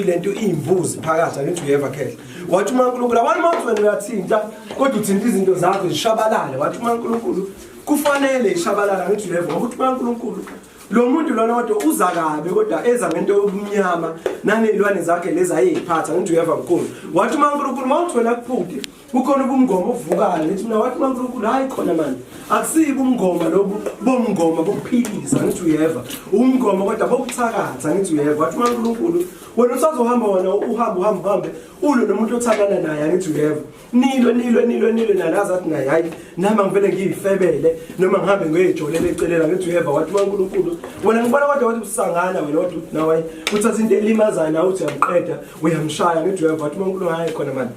lento imbuzi phakathi angithi uyeva khehla wathuma uNkulunkulu abantu mawuthi uyathinta kodwa uthinta izinto zakho zishabalale wathuma uNkulunkulu kufanele ishabalala ngithi uyeva ngoba uthuma uNkulunkulu lo muntu lona kodwa uza kabe kodwa eza ngento yobumnyama nanezilwane zakhe lezi ayeziphatha ngithi uyeva mkhulu wathuma uNkulunkulu mawuthi wena kuphuti ukhona ubumngoma ovukayo ngithi mina wathuma uNkulunkulu hayi khona manje akusibo umngoma lobu bomngoma bokuphilisa ngithi uyeva umngoma kodwa bokuthakatha ngithi uyeva wathuma uNkulunkulu wena usazohamba wona uhambe ulo nomuntu othandana naye ngithi uyeva nilo nalazathi naye hayi nama ngivele ngiyifebele noma ngihambe ngiyejolela ecelela ngithi uyeva wathuma uNkulunkulu wena ngibona kodwa wathi usangana wena wathi nawe uthatha into elimazayo nawe uthi uyamqeda uyamshaya ngithi uyeva wathuma uNkulunkulu hayi khona manje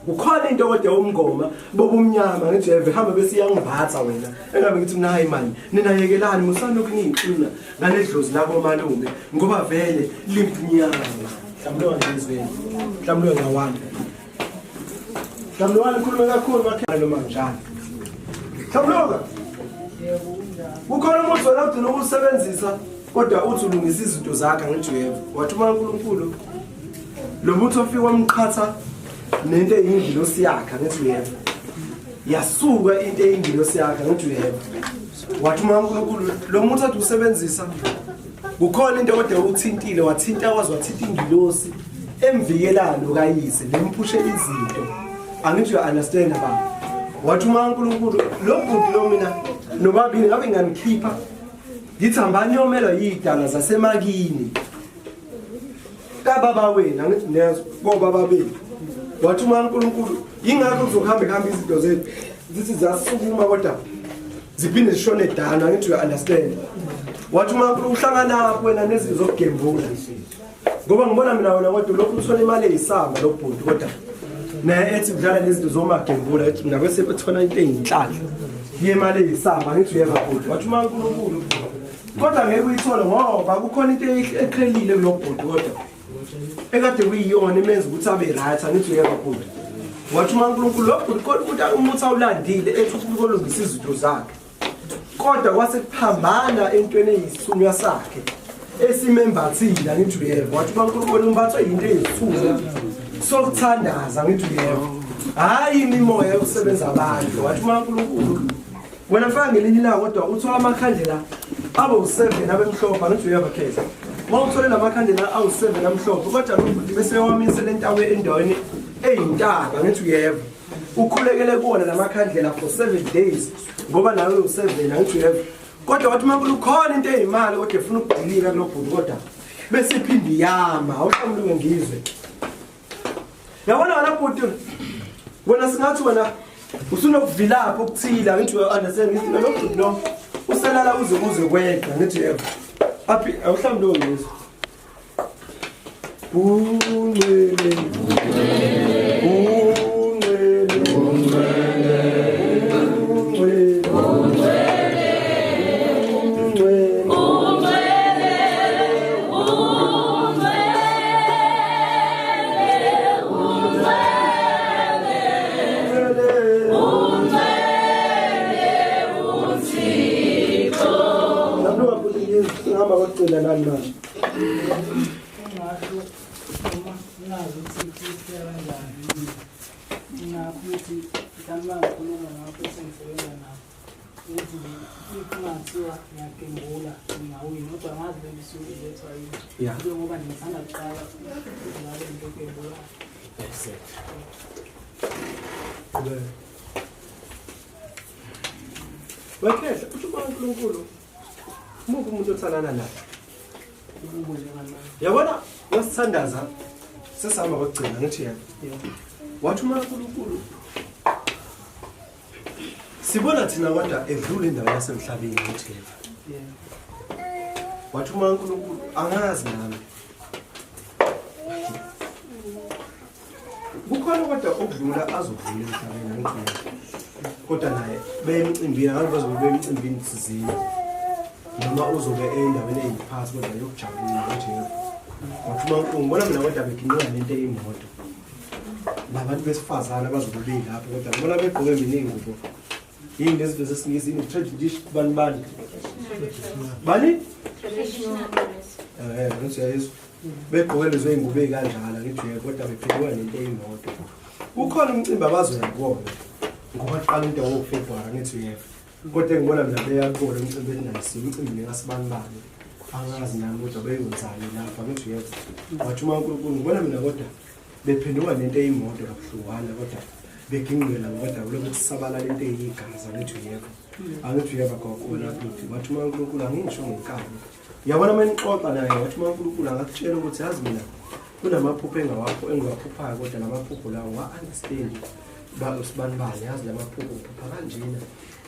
ukhona into kodwa umngoma bobumnyama ngithi eve hamba bese iyangibatha wena engabe ngithi mina hayi manje ninayekelani musana ukuniqina ngaledlozi labo malume ngoba vele limnyama mhlawumbe ngizweni mhlawumbe ngawanda mhlawumbe khuluma kakhulu makhe noma njani mhlawumbe ukhona umuntu wena uthi nokusebenzisa kodwa uthi ulungisa izinto zakhe ngithi eve wathuma uNkulunkulu lo muntu ofika wamqhatha nento eyingilosi yakhe ngithi uyeva yasuka into eyingilosi yakhe ngithi uyeva wathuma uNkulunkulu lo muntu athi usebenzisa kukhona into kodwa uthintile wathinta wathinta ingilosi emvikelano kayise lemphushela izinto angithi you understand baba wathuma uNkulunkulu lo muntu lo mina nobabili ngabe nganikhipha ngithi hambani yomela yidala zasemakini kababa wena ngithi nezo bobaba bethu wathuma uNkulunkulu ingakho uzohamba izinto zethu zithi zasukuma kodwa ziphinde zishone dana ngithi you understand wathuma uNkulunkulu uhlangana lapho wena nezinto zokugembula ngoba ngibona mina wena kodwa lokhu uthola imali eyisamba lokubhuti kodwa naye ethi kudlala nezinto zomagembula ethi mina bese bethola into eyinhlahla yemali eyisamba ngithi uyeva bhuti wathuma uNkulunkulu kodwa ngeke uyithole ngoba kukhona into ekhelile kulokubhuti kodwa ekade kuyiyona imenza ukuthi abe right angithi uyeva bhuti wathuma uNkulunkulu lokubhuti kodwa umuthi awulandile ethi uNkulunkulu olungisa izinto zakhe kodwa kwasekuphambana entweni eyisunywa sakhe esimembathile ngithi uyeva wathuma uNkulunkulu umbathwa into eyisithunga sokuthandaza ngithi uyeva hayi imimoya yokusebenza abantu wathuma uNkulunkulu wena faka ngelinye ilanga kodwa uthola amakhandlela abe u7 abemhlophe angithi uyabakhetha mawuthole lamakhandlela awu7 amhlophe kodwa ubhuti bese wamise lentawe endaweni eyintaba ngithi uyeva ukhulekele kuona lamakhandlela for 7 days ngoba nawe u7 angithi uyeva kodwa wathi mankulu khona into eyimali kodwa ufuna ukudilika kulobhuti kodwa bese iphindi yama awuhlomuluke ngizwe yabona wena bhuti wena singathi wena usunokuvilapha okuthila ngithi understand ngithi lokho lo usalala uze kwedwa ngithi yebo aphi awuhlomuluke ngizwe ungcwele Ngicela nani manje nazo ukuthi kanjani ngakuthi kanjani ukukhuluma ngapho sengisebenza nabo ukuthi ikungathiwa ngiyakembula ngawini kodwa ngazi leli suku lethwa yini njengoba ngisanda kuqala ukuthi ngabe ngiyokembula Wakhehla uthi uNkulunkulu muku umuntu othandana naye yabona wasithandaza sesihamba kokugcina ngithi yena wathi uNkulunkulu sibona thina kodwa edlula indawo yasemhlabeni ngithi yena wathi uNkulunkulu angazi nami kukhona kodwa okudlula azokudlula emhlabeni ngithi yena kodwa naye bemcimbini abantu bazobe bemcimbini sizini noma uzobe endaweni eyiphansi kodwa yokujabula nje wathi uNkulunkulu ngibona mina kodwa bekinqola lento eyimoto nabantu besifazana abazobe belapha kodwa ngibona begqoke iminingi ngoba yini lezi zinto zesingizini tradition bani ngithi yesu begqoke lezo zingubo ezikanjalo ngithi kodwa bephiwa lento eyimoto ukhona umcimbi abazoya kuwona ngoba qala into ngoFebruary ngithi yebo kodwa ngibona mina beyaqola umcimbi endayisiwe umcimbi ngasibani angazi nami kodwa beyenzani lapha ngithi yebo wathi uNkulunkulu ngibona mina kodwa bephenduka lento eyimoto kabuhlungwana kodwa beginqela kodwa lokho kusabala lento eyigaza ngithi yebo angithi yebo kwakhona futhi wathi uNkulunkulu angisho ngenkani yabona manixoxa naye wathi uNkulunkulu angakutshela ukuthi yazi mina kunamaphupho engiwaphuphayo kodwa lamaphupho lawo wa-understand basibani yazi lamaphupho uphupha kanjena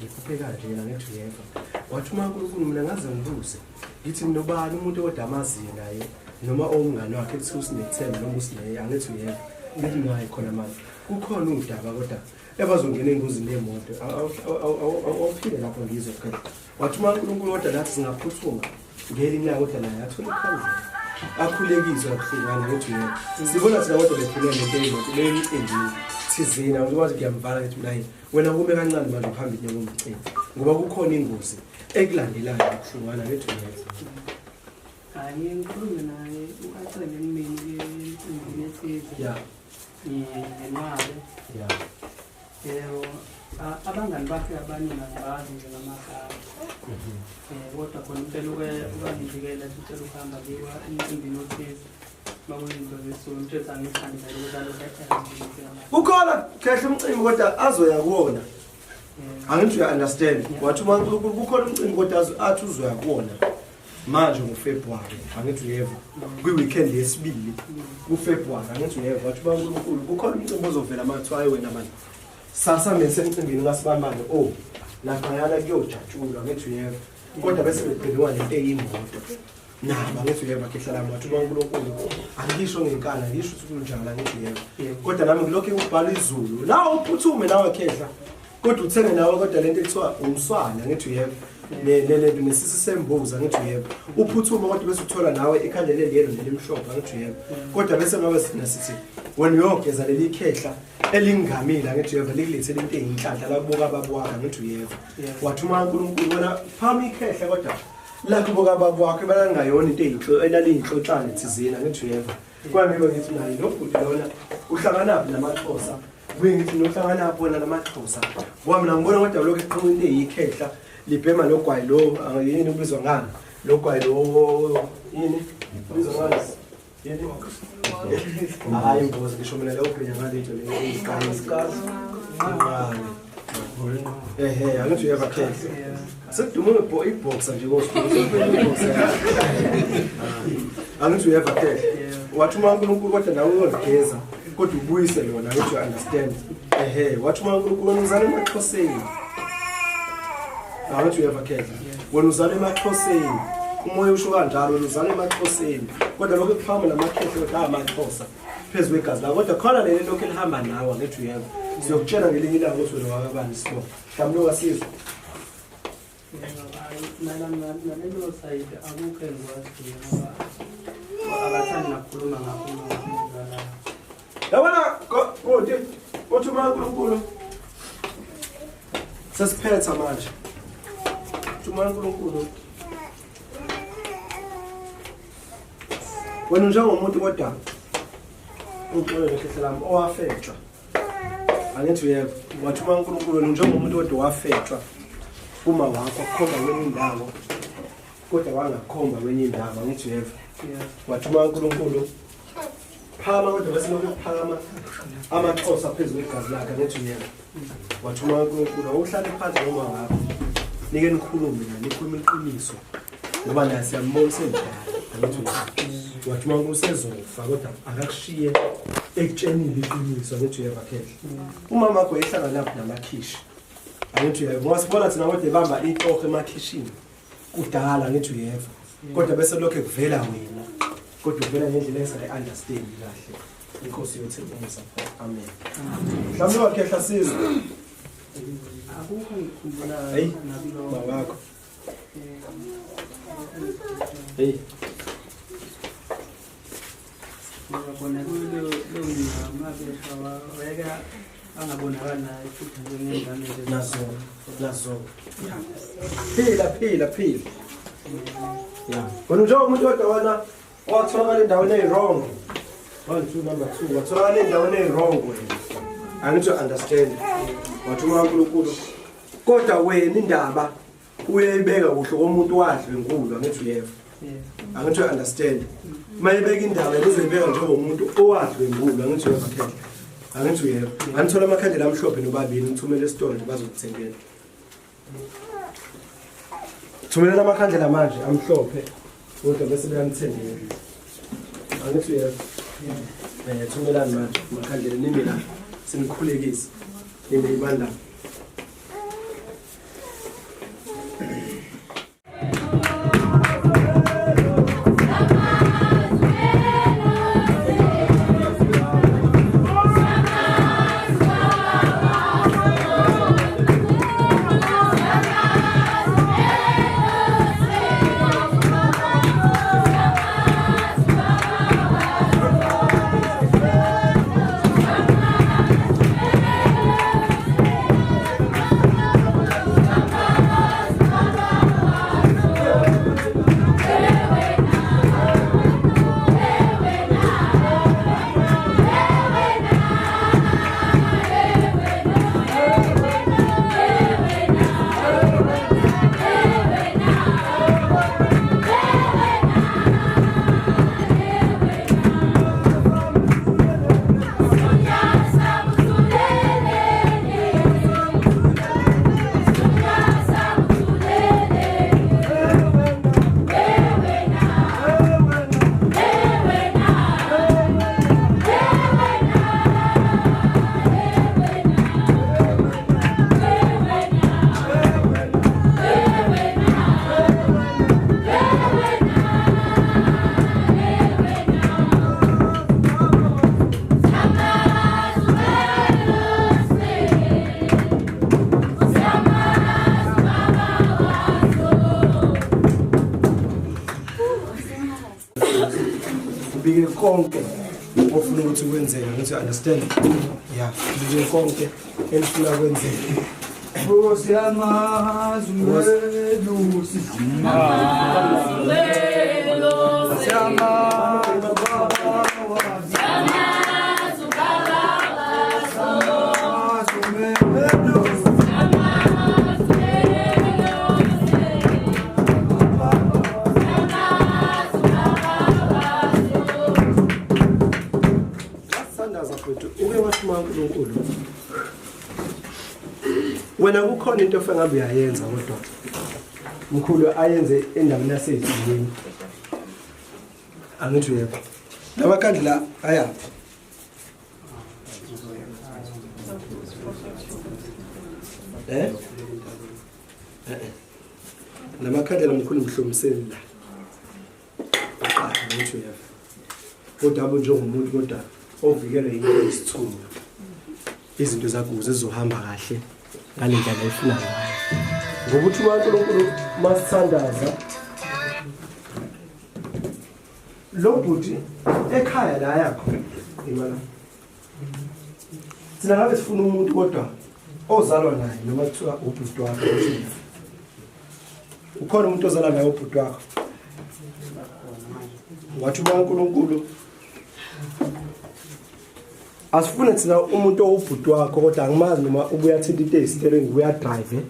ngiphuphe kanjena ngithi yebo wathi uNkulunkulu mina ngaze ngibuze ngithi nobani umuntu kodwa amaziyo naye noma omngane wakhe ethi usinethemba noma usineye angithi yebo ngithi naye khona manje kukhona udaba kodwa ebazongena engozini yemoto awuphile lapho ngizwe khona wathi uNkulunkulu kodwa nathi singaphuthuma ngelinye kodwa naye athola iphambili akhulekizwe kabuhlungana ngithi yebo sibona thina kodwa bephilele lento eyimoto beyimcindini thizina ukwazi kuyamvala ngithi naye wena kume kancane manje phambili ngomcimbi ngoba kukhona ingozi ekulandelayo kabuhlungana ngithi yebo kanye ngikhulume naye ucacele nemini emcimbini ethize ngenqabe yebo abangani bakhe abaningi angibazi njengamagama kodwa khona impela ukangijikela sicela ukuhamba kiwa emcimbini othize bakuyinto zesonto ethi angithandi ukhona Khehle umcimbi kodwa azoya kuwona angithi uya understand wathi uNkulunkulu kukhona umcimbi kodwa athi uzoya kuwona manje ngoFebruary angithi uyeva kwi-weekend yesibili kuFebruary angithi uyeva wathi uNkulunkulu kukhona umcimbi ozovela mathiwa wena manje sasame semcimbini ngasibambane lapha yana kuyojatshulwa ngithi uyeva kodwa bese bephenduka lento eyimoto naba ngithi uyeva Khehlelezi wathi uNkulunkulu angisho ngenkani ngisho ukuthi kunjalo ngithi uyeva kodwa nami ngilokho ngibhala izulu nawe uphuthume nawe Khehla kodwa uthenge nawe kodwa lento ekuthiwa umswana ngithi uyeva lento nesisi sembuza ngithi uyeva uphuthuma kodwa bese uthola nawe ikhandlela lelo nelimhlophe ngithi uyeva kodwa bese ngabe sina sithi when uyogeza leli Khehla elingamile ngithi uyeva likulethele into eyinhlanhla labuka babwaka ngithi uyeva wathi uNkulunkulu wena phami Khehla kodwa la kubuka babwakhe balangayona into eyinhlo elaliyinhlotshana thizina ngithi uyeva kwami ngithi nayi lo bhuti lona uhlangana namaXhosa Ngithi nohlangana lapho namaXhosa. Ngoba mina ngibona kodwa lokho eqhawini into eyikhehla libhema lo gwayi lo yini ubizwa ngani? Lo gwayi lo yini? Ubizwa ngani? Yini? Hayi mbozi ngisho mina lo ubhenya ngalento le isikali. Angithi uyabakhetha. Sekudume iboxer nje kosikole. Angithi uyabakhetha. Wathi uma uNkulunkulu kodwa nawe uyogeza kodwa ubuyise lona ukuthi understand. Wathi uma uNkulunkulu uzale emaXhoseni. Angithi uyabakhetha. Wena uzale emaXhoseni. Umoya usho kanjalo uzale emaXhoseni. Kodwa lokho kuphamba namakhehle kodwa amaXhosa. Phezulu kwegazi la kodwa khona leli lokho elihamba nawe ngithi uyena siyokutshela ngelinye ilanga ukuthi wena wakabani simo mhlawumbe wasizwe nalelo side akukho engikwaziyo ngoba abathandi nakukhuluma ngakho yabona kodwa uthi uNkulunkulu sesiphetha manje uthi uNkulunkulu wena njengomuntu kodwa uxolo lekhehlelami owafetshwa angithi yebo wathi uNkulunkulu njengomuntu kodwa wafetshwa uma wakho khomba kwenye indawo kodwa wangakhomba kwenye indawo angithi yebo wathi uNkulunkulu phama kodwa bese lokuphakama amaXhosa phezulu kwegazi lakhe angithi yebo wathi uNkulunkulu uhlale phansi noma ngapha nike nikhulume nikhulume iqiniso ngoba la siyambona senjalo angithi wathi uma usezofa kodwa akakushiye ekutshenile iqiniso angithi uyabakhetha umama wakho ehlangana lapho namakhishi angithi uyeva ngoba sibona thina kodwa ebamba inhloko emakhishini kudala angithi uyeva kodwa bese lokho kuvela wena kodwa uvela ngendlela engayi-understand kahle inkosi yethu support amen mhlawumbe wakhehla sizwe akukho ngikhumbula mama wakho hey ngiyabona kulo mabesha wayeka angabonakala naye futhi njengengane nazo phila kona njengoba umuntu kodwa wona watholakala endaweni eyi-wrong 1 2 number 2 watholakala endaweni eyi-wrong wena angithi understand wathi uNkulunkulu kodwa wena indaba uyayibeka kuhle komuntu wadle enkulu angithi uyeva angithi understand mayibeka indaba uzoyibeka njengomuntu owadle enkulu angithi uyeva angithi uyeva angithola amakhandlela amhlophe nobabili ngithumele esitolo nje bazokuthengela thumelela amakhandlela manje amhlophe kodwa bese beyangithengela angithi uyeva thumelani manje amakhandlela nimi la sinikhulekise nimi ibandla ubike konke ofuna ukuthi kwenzeke ukuthi understand ubike konke elifuna kwenzeke Siyamazi mfuthu uke wathi uNkulunkulu wena kukhona into ofana ngabe uyayenza kodwa mkhulu ayenze endaweni yasezweni angithi yebo lamakandla ayaphi lamakhandlela mkhulu mhlomiseni la angithi yebo kodwa abo njengomuntu kodwa ovikele into esithunga izinto zakho zizohamba kahle ngale ndlela efuna ngayo ngokuthi uNkulunkulu masithandaza lo bhuti ekhaya la yakho imali sina ngabe sifuna umuntu kodwa ozalwa naye noma kuthiwa ubhuti wakho ukhona umuntu ozalwa naye ubhuti wakho wathi uNkulunkulu asifune thina umuntu owubhuti wakho kodwa angimazi noma ubuya thinta into eyisitering ubuya drive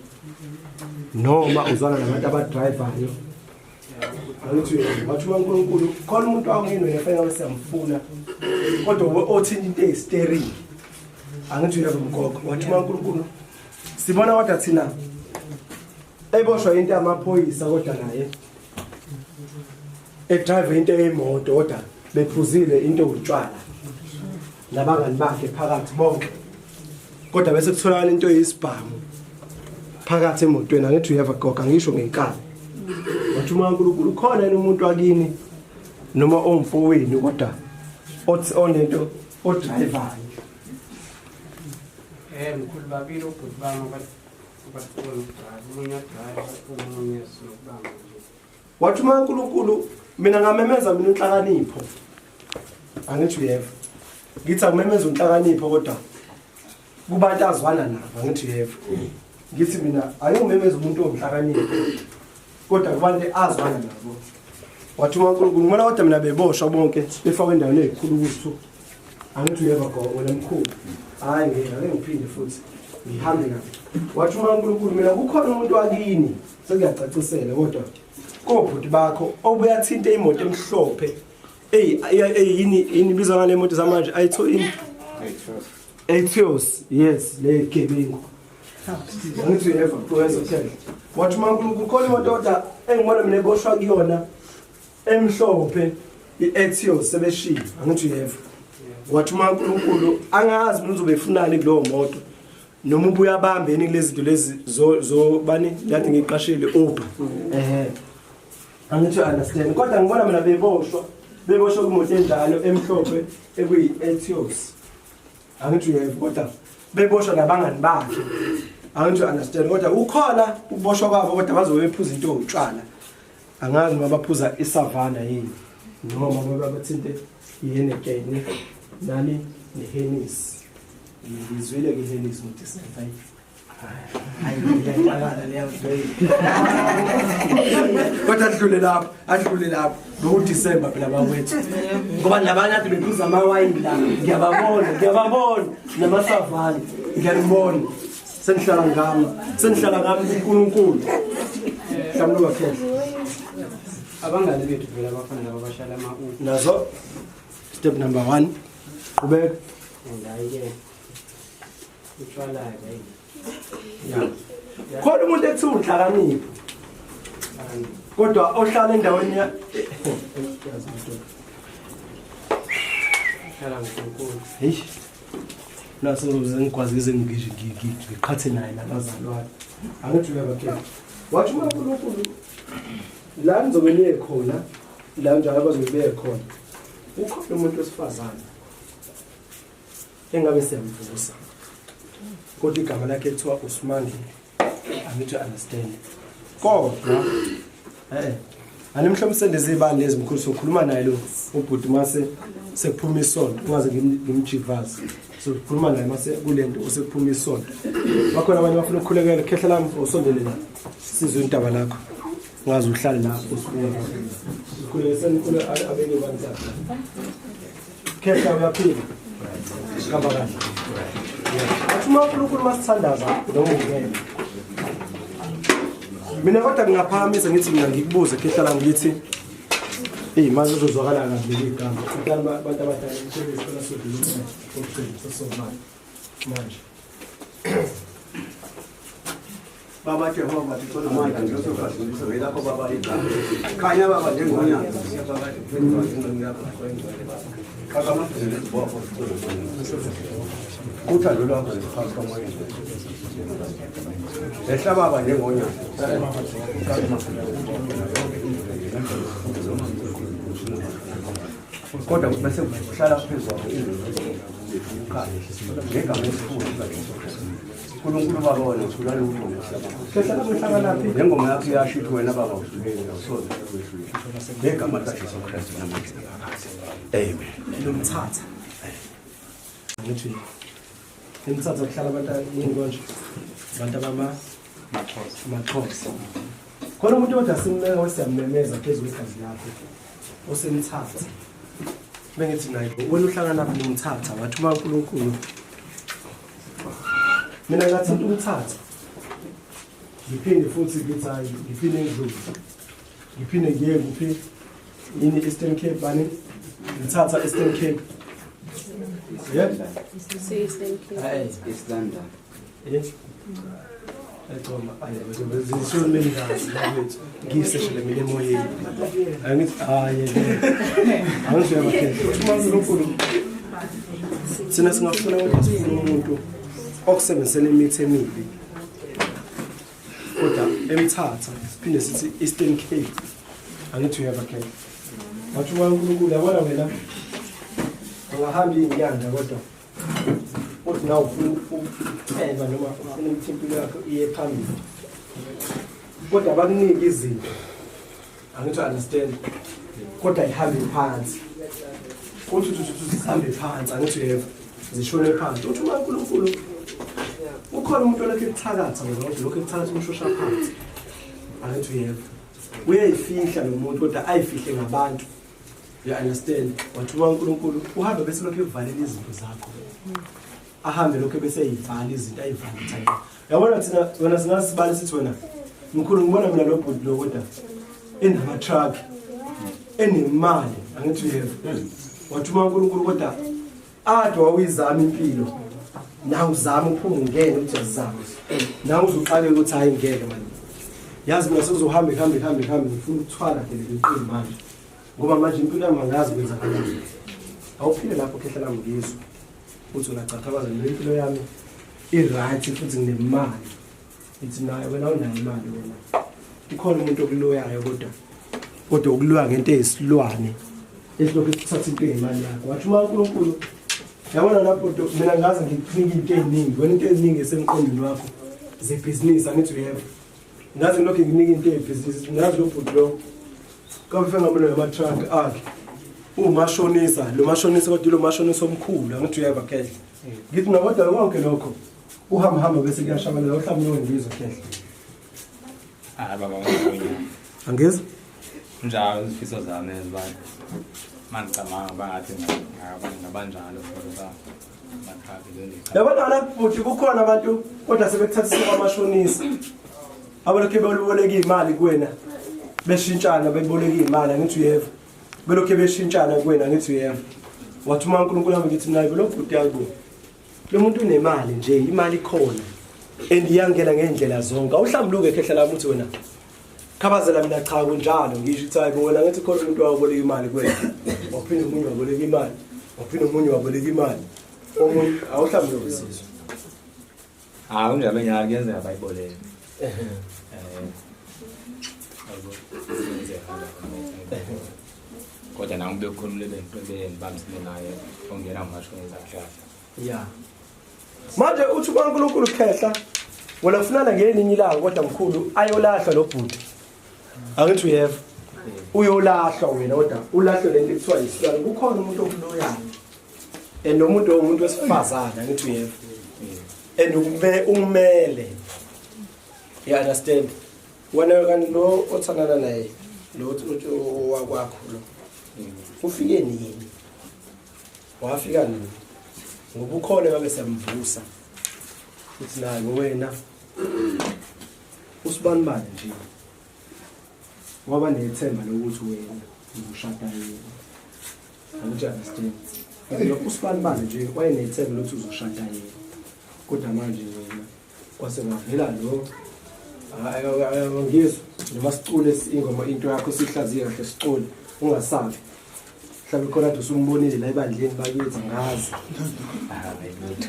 noma uzwana nabantu abadrivayo angithi wathi uNkulunkulu khona umuntu wangino yefana siyamfuna kodwa othinta into eyisitering angithi uyabumgogo wathi uNkulunkulu sibona kodwa thina eboshwa into yamaphoyisa kodwa naye edrive into yemoto kodwa bephuzile into utshwala nabangani bakhe phakathi bonke kodwa bese kutholakala into eyisibhamu phakathi emotweni angithi uyeva goga ngisho ngenkani wathi uNkulunkulu khona yena umuntu wakini noma omfowenu kodwa othi onento odrivayo mkhulu babili ubhuti bami abathula ukudrive umunye drive umunye sokubamba wathi uNkulunkulu mina ngamemeza mina inhlakanipho angithi uyeva ngithi akumemeza inhlakanipho kodwa kubantu azwana nabo angithi uyeva ngithi mina ayongimemeza umuntu onhlakanipho kodwa kubantu azwana nabo wathi uNkulunkulu ngibona kodwa mina beboshwa bonke befakwe endaweni ezikhulu kuthi angithi uyeva wena mkhulu hayi ngeke ngiphinde futhi ngihambe nawe wathi uNkulunkulu mina kukhona umuntu wakini sekuyacacisela kodwa kobhuti bakho obuyathinta imoto emhlophe yini bizwa ngale moto zamanje ayitho ini Etios yes le gebengu angithi uyeva kuwenza phela wathi uNkulunkulu khona imoto kodwa engibona mina eboshwa kuyona emhlophe iEtios sebeshiya angithi uyeva wathi uNkulunkulu angazi mina uzobe efunani kulowo moto noma ubuya bambeni kulezi zinto lezi zo bani ngathi ngiqashile Uber angithi understand kodwa ngibona mina beboshwa kumoto enjalo emhlophe ekuyi-Etios angithi uyeva kodwa beboshwa nabangani bakhe angithi understand kodwa ukhona ukuboshwa kwabo kodwa bazobe bephuza into utshwala angazi noma baphuza isavana yini noma babathinte ihenekene nani nehenis ngizwile ke henis muthi sentai hayi ngiyaqala leyo kodwa adlule lapho ngoDisember phela bawethu ngoba nabanye ade bephuza amawayini la ngiyababona namasavana ngiyabona senihlala ngami uNkulunkulu hlamluka khehla abangani bethu vela abafana laba abashala nazo step number 1 ubeka ngayike utshwala ke khona umuntu ethi uhlakanipho kodwa ohlala endaweni ya hlala ngikunkulu hey naso ngikwazize ngiqhathe naye labazalwane angithi uyabakhe wathi uNkulunkulu la nizobe niye khona la njalo abazobe khona ukhona umuntu wesifazane engabe siyamvusa kodwa igama lakhe kuthiwa uSmangile angithi understand kodwa animhlomisele izibani lezi mkhulu sokhuluma naye lo ubhuti mase sekuphuma isonto ungaze ngimjivaze sokhuluma naye mase kulento usekuphuma isonto bakhona abanye bafuna ukukhulekela Khehlelezi usondele la sizwe intaba lakho ngaze uhlale la usibuya ukhulekela abeke banzana Khehlelezi uyaphila ngaba kahle athi uNkulunkulu masithandaza noma ungeke mina kodwa ngingaphakamisa ngithi mina ngikubuze Khehlelezi ngithi manje uzozwakala kabi igama. Abantu abadala isicelo sodlula okuqinisa somali. Manje. Baba Jehova bathi khona manje ngizokwazi lapho baba igama. Khanya baba njengonyanga siyababa kuthando lwakho ngaphansi kwamoya. Ehla baba njengonyanga. Kodwa bese kuhlala phezulu ukhaya. Ngegama lesifundo uNkulunkulu baba wena usulale umuntu. Khehlelezi uhlangana phi? Ngengoma yakho iyashithi wena baba usulele awusoze ukwehlule. Ngegama likaJesu Kristu namanje. Amen. Nomthatha. Ngithi umthatha kuhlala abantu abaningi konje. Abantu Maxhosa. Khona umuntu othi asimeka osiyamemeza phezulu kwegazi lakho. Osemthatha. Bengithi naye wena uhlangana naphi nomthatha wathi uNkulunkulu. Mina ngathi umthatha. Ngiphinde futhi ngithi hayi ngiphinde ngidlule. Ngiphinde ngiye kuphi? Yini Eastern Cape bani? Ngithatha Eastern Cape. Yeah. Eastern Cape. Islanda. Yes. Ecoma ayi bezisho mina ngazi lapho ngiseshele mina emoyeni. Angithi angisho yabakhetha. uNkulunkulu sina singafuna ukuthi umuntu okusebenzisela imithi emibi. Kodwa emthatha siphinde sithi Eastern Cape. Angithi uyabakhetha. Wathi uNkulunkulu yabona wena ungahamba inyanga kodwa uthi nawe ufuna noma ufuna impilo yakho iye phambili. Kodwa bakunika izinto. Angithi understand. Kodwa ihambe phansi. Uthi sihambe phansi angithi uyeva. Zishone phansi. Uthi uNkulunkulu ukhona umuntu olokhu ekuthakatha ngoba lokho ekuthakatha umshosha phansi. Angithi uyeva. Uyayifihla lo muntu kodwa ayifihle ngabantu. You understand? Wathi uNkulunkulu uhambe bese lokho evalela izinto zakho. Ahambe lokho bese eyivala izinto ayivala. Yabona thina wena singasibali sithi wena mkhulu ngibona mina lo bhuti lo kodwa enama truck enemali angithi uyeva. Wathi uNkulunkulu kodwa ade wawuyizama impilo. Nawu uzama uphuma ungene uthi uzama. Nawu uzuqale ukuthi hayi ngeke manje. Yazi mina sekuzohamba ngifuna ukuthwala le iqini manje. Ngoba manje impilo yami angazi kwenza kanjani. Awuphile lapho khehlela ngizwe. Uthi unacathabaza impilo yami i-right futhi nginemali. Ithi naye wena unayo imali wena. Ukhona umuntu okuloyayo kodwa ukuloya ngento ezisilwane. Esilokhu sithatha into ezimali yakho. Wathi uNkulunkulu yabona lapho mina ngazi ngikunika into eziningi. Wena into eziningi esemqondweni wakho zebhizinisi angithi uyeva. Ngazi lokho nginika into ezebhizinisi. Ngazi lo bhuti lo kafe ngabona ngama-truck akhe umashonisa lo mashonisa kodwa lo mashonisa omkhulu angithi uyeva khehle ngithi nakodwa konke lokho uhamba bese kuyashabalela uhlamba ngizwe khehle baba ngonya angezi njalo izifiso zami ezibani mangicabanga bangathi ngabanjalo for bakhabi yabona lapho futhi kukhona abantu kodwa sebekuthathisa kwamashonisa abalokhe beboleka imali kuwena beshintshana beboleka imali angithi uyeva belokhe beshintshana kuwena angithi uyeva wathi uNkulunkulu nami ngithi naye lo bhuti yayibo lo muntu unemali nje imali khona endiyangena ngendlela zonke awuhlambuluke khehla lami uthi wena khabazela mina cha kunjalo ngisho ukuthi hayi wena ngathi khona umuntu waboleka imali kuwena waphinde umunye waboleka imali waphinde umunye waboleka imali omunye awuhlambuluke sizwe unjalo nyaka kuyenzeka bayiboleke kodwa nami bekhulumile bembambisene naye ongena ngomashonisa kahle. Yeah. Manje uthi uNkulunkulu khehla wena ufunana ngelinye ilanga kodwa mkhulu ayolahla lo bhuti. Angithi uyeva. Uyolahla wena kodwa ulahle lento ekuthiwa isilwane kukhona umuntu okuloyayo. Umuntu wesifazana angithi uyeva. Umele. You understand? Wena kanti lo othandana naye lo wakwakho lo. Ufike nini? Wafika nini? Ngoba ukhona ngabe siyamvusa. Uthi naye wena usibani nje. Ngoba nethemba lokuthi wena uzoshada yini. Angithi understand. Lo usibanibani nje wayenethemba lokuthi uzoshada yini. Kodwa manje wena kwase ngavela lo ngizwe noma sicule ingoma into yakho sihlaziye kahle sicule ungasabi. Mhlawumbe khona usumbonile la ebandleni bakithi ngazi.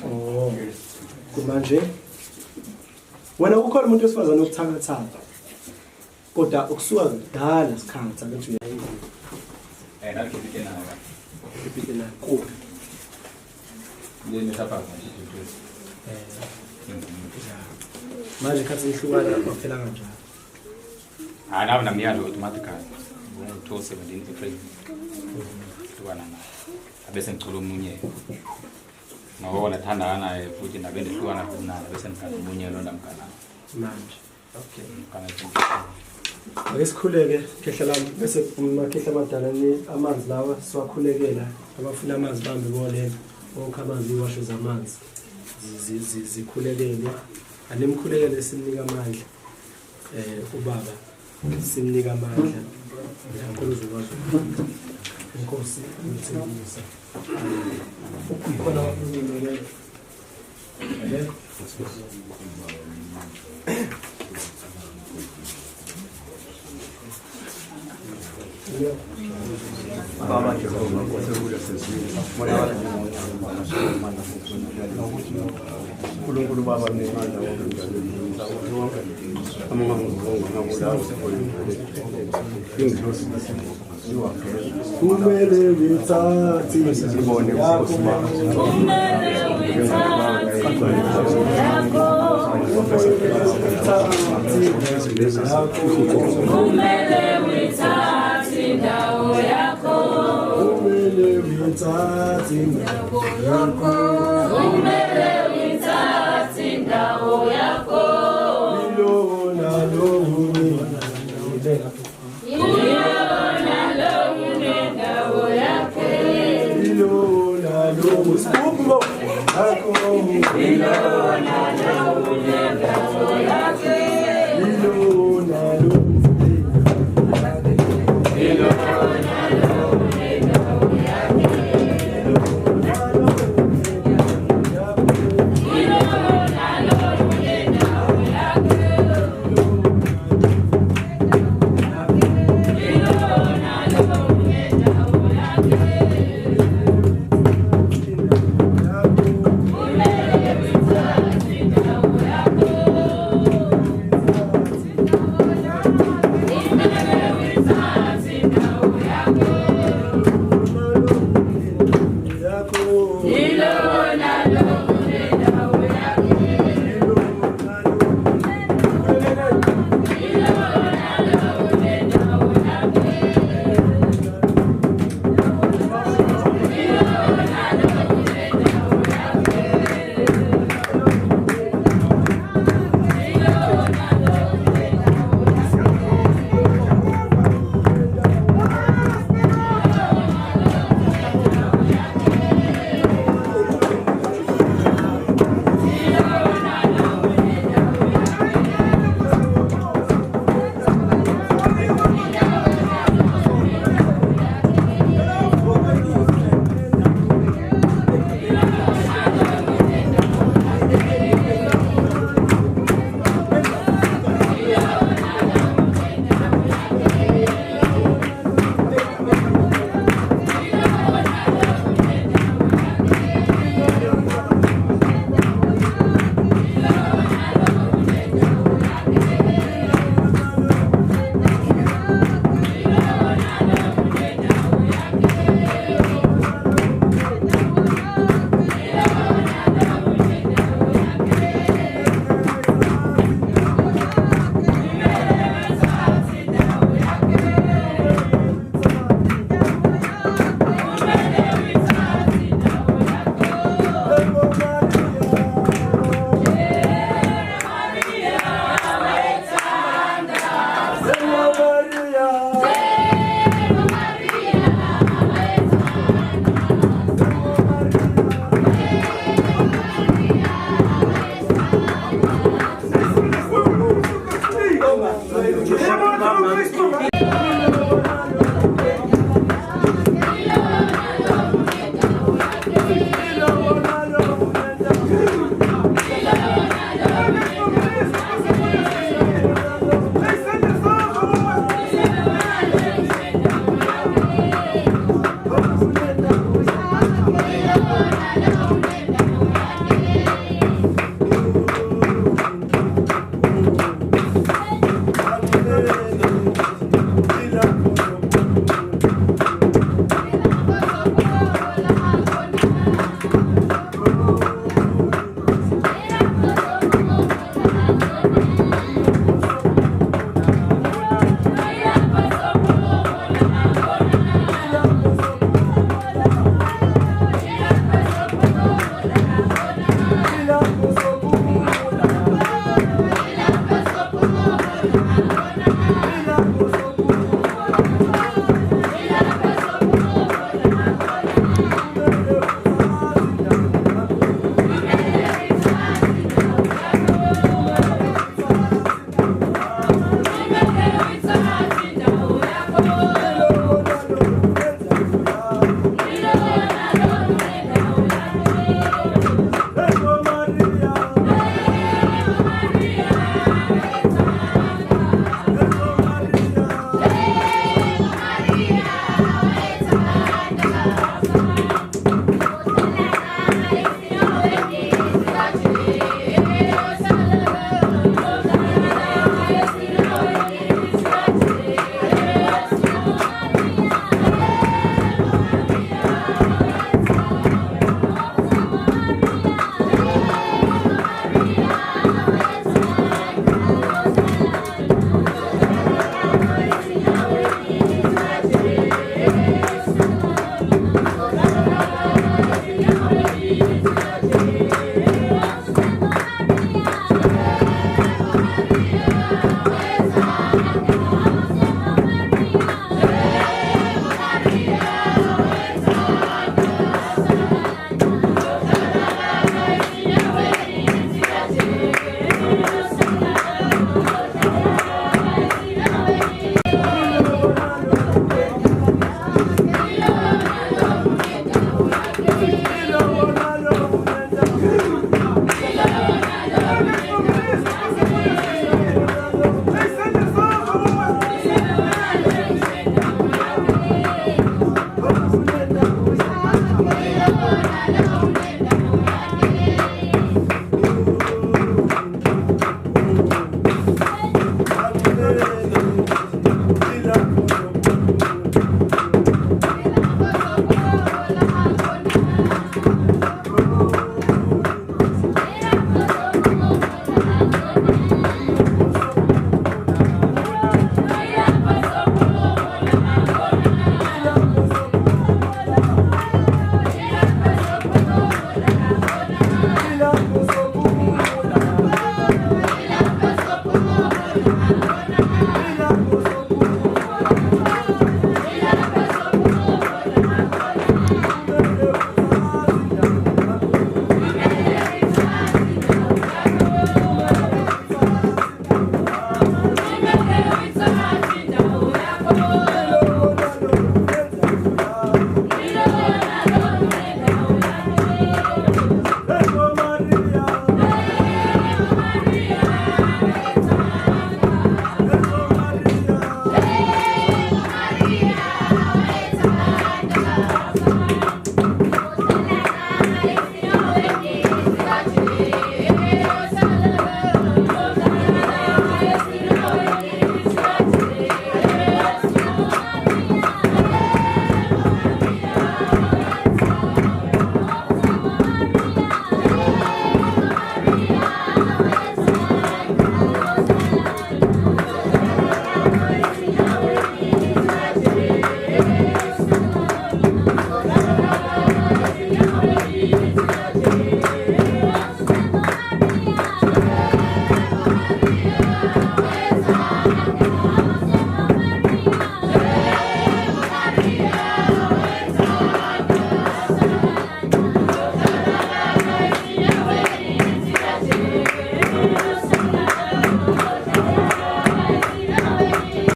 Oh. Kumanje wena ukhona umuntu wesifazana okuthakathaka. Kodwa ukusuka kudala sikhathi ukuthi uyayini. Nakhe nayo. Ngipite la kuphi. Leni lapha Manje khathi ihlukana baphela kanjani? nawo namiyalo automatically. Ngo 17 April. Hlukana naye. Abese ngicula omunye. Ngabona thandana naye futhi nabe ndihlukana naye bese ngikhala omunye lo ndamkhala. Manje. Okay. Ngikhala Ake sikhuleke khehla lami bese makhehla amadala ni amanzi lawa siwakhulekela abafuna amanzi bambe bone wonke amanzi iwasho zamanzi zikhulekele anemkhulekele simnika amandla ubaba simnika amandla yankulu uzokwazi inkosi umthembisa ukukhona wakulungele Baba Jehova kwasekuda sesizwe mona wala uNkulunkulu baba nemandla wonke kumele ngithathe sibone indawo yakho kumele ngithathe indawo yakho ilona lo Thank you.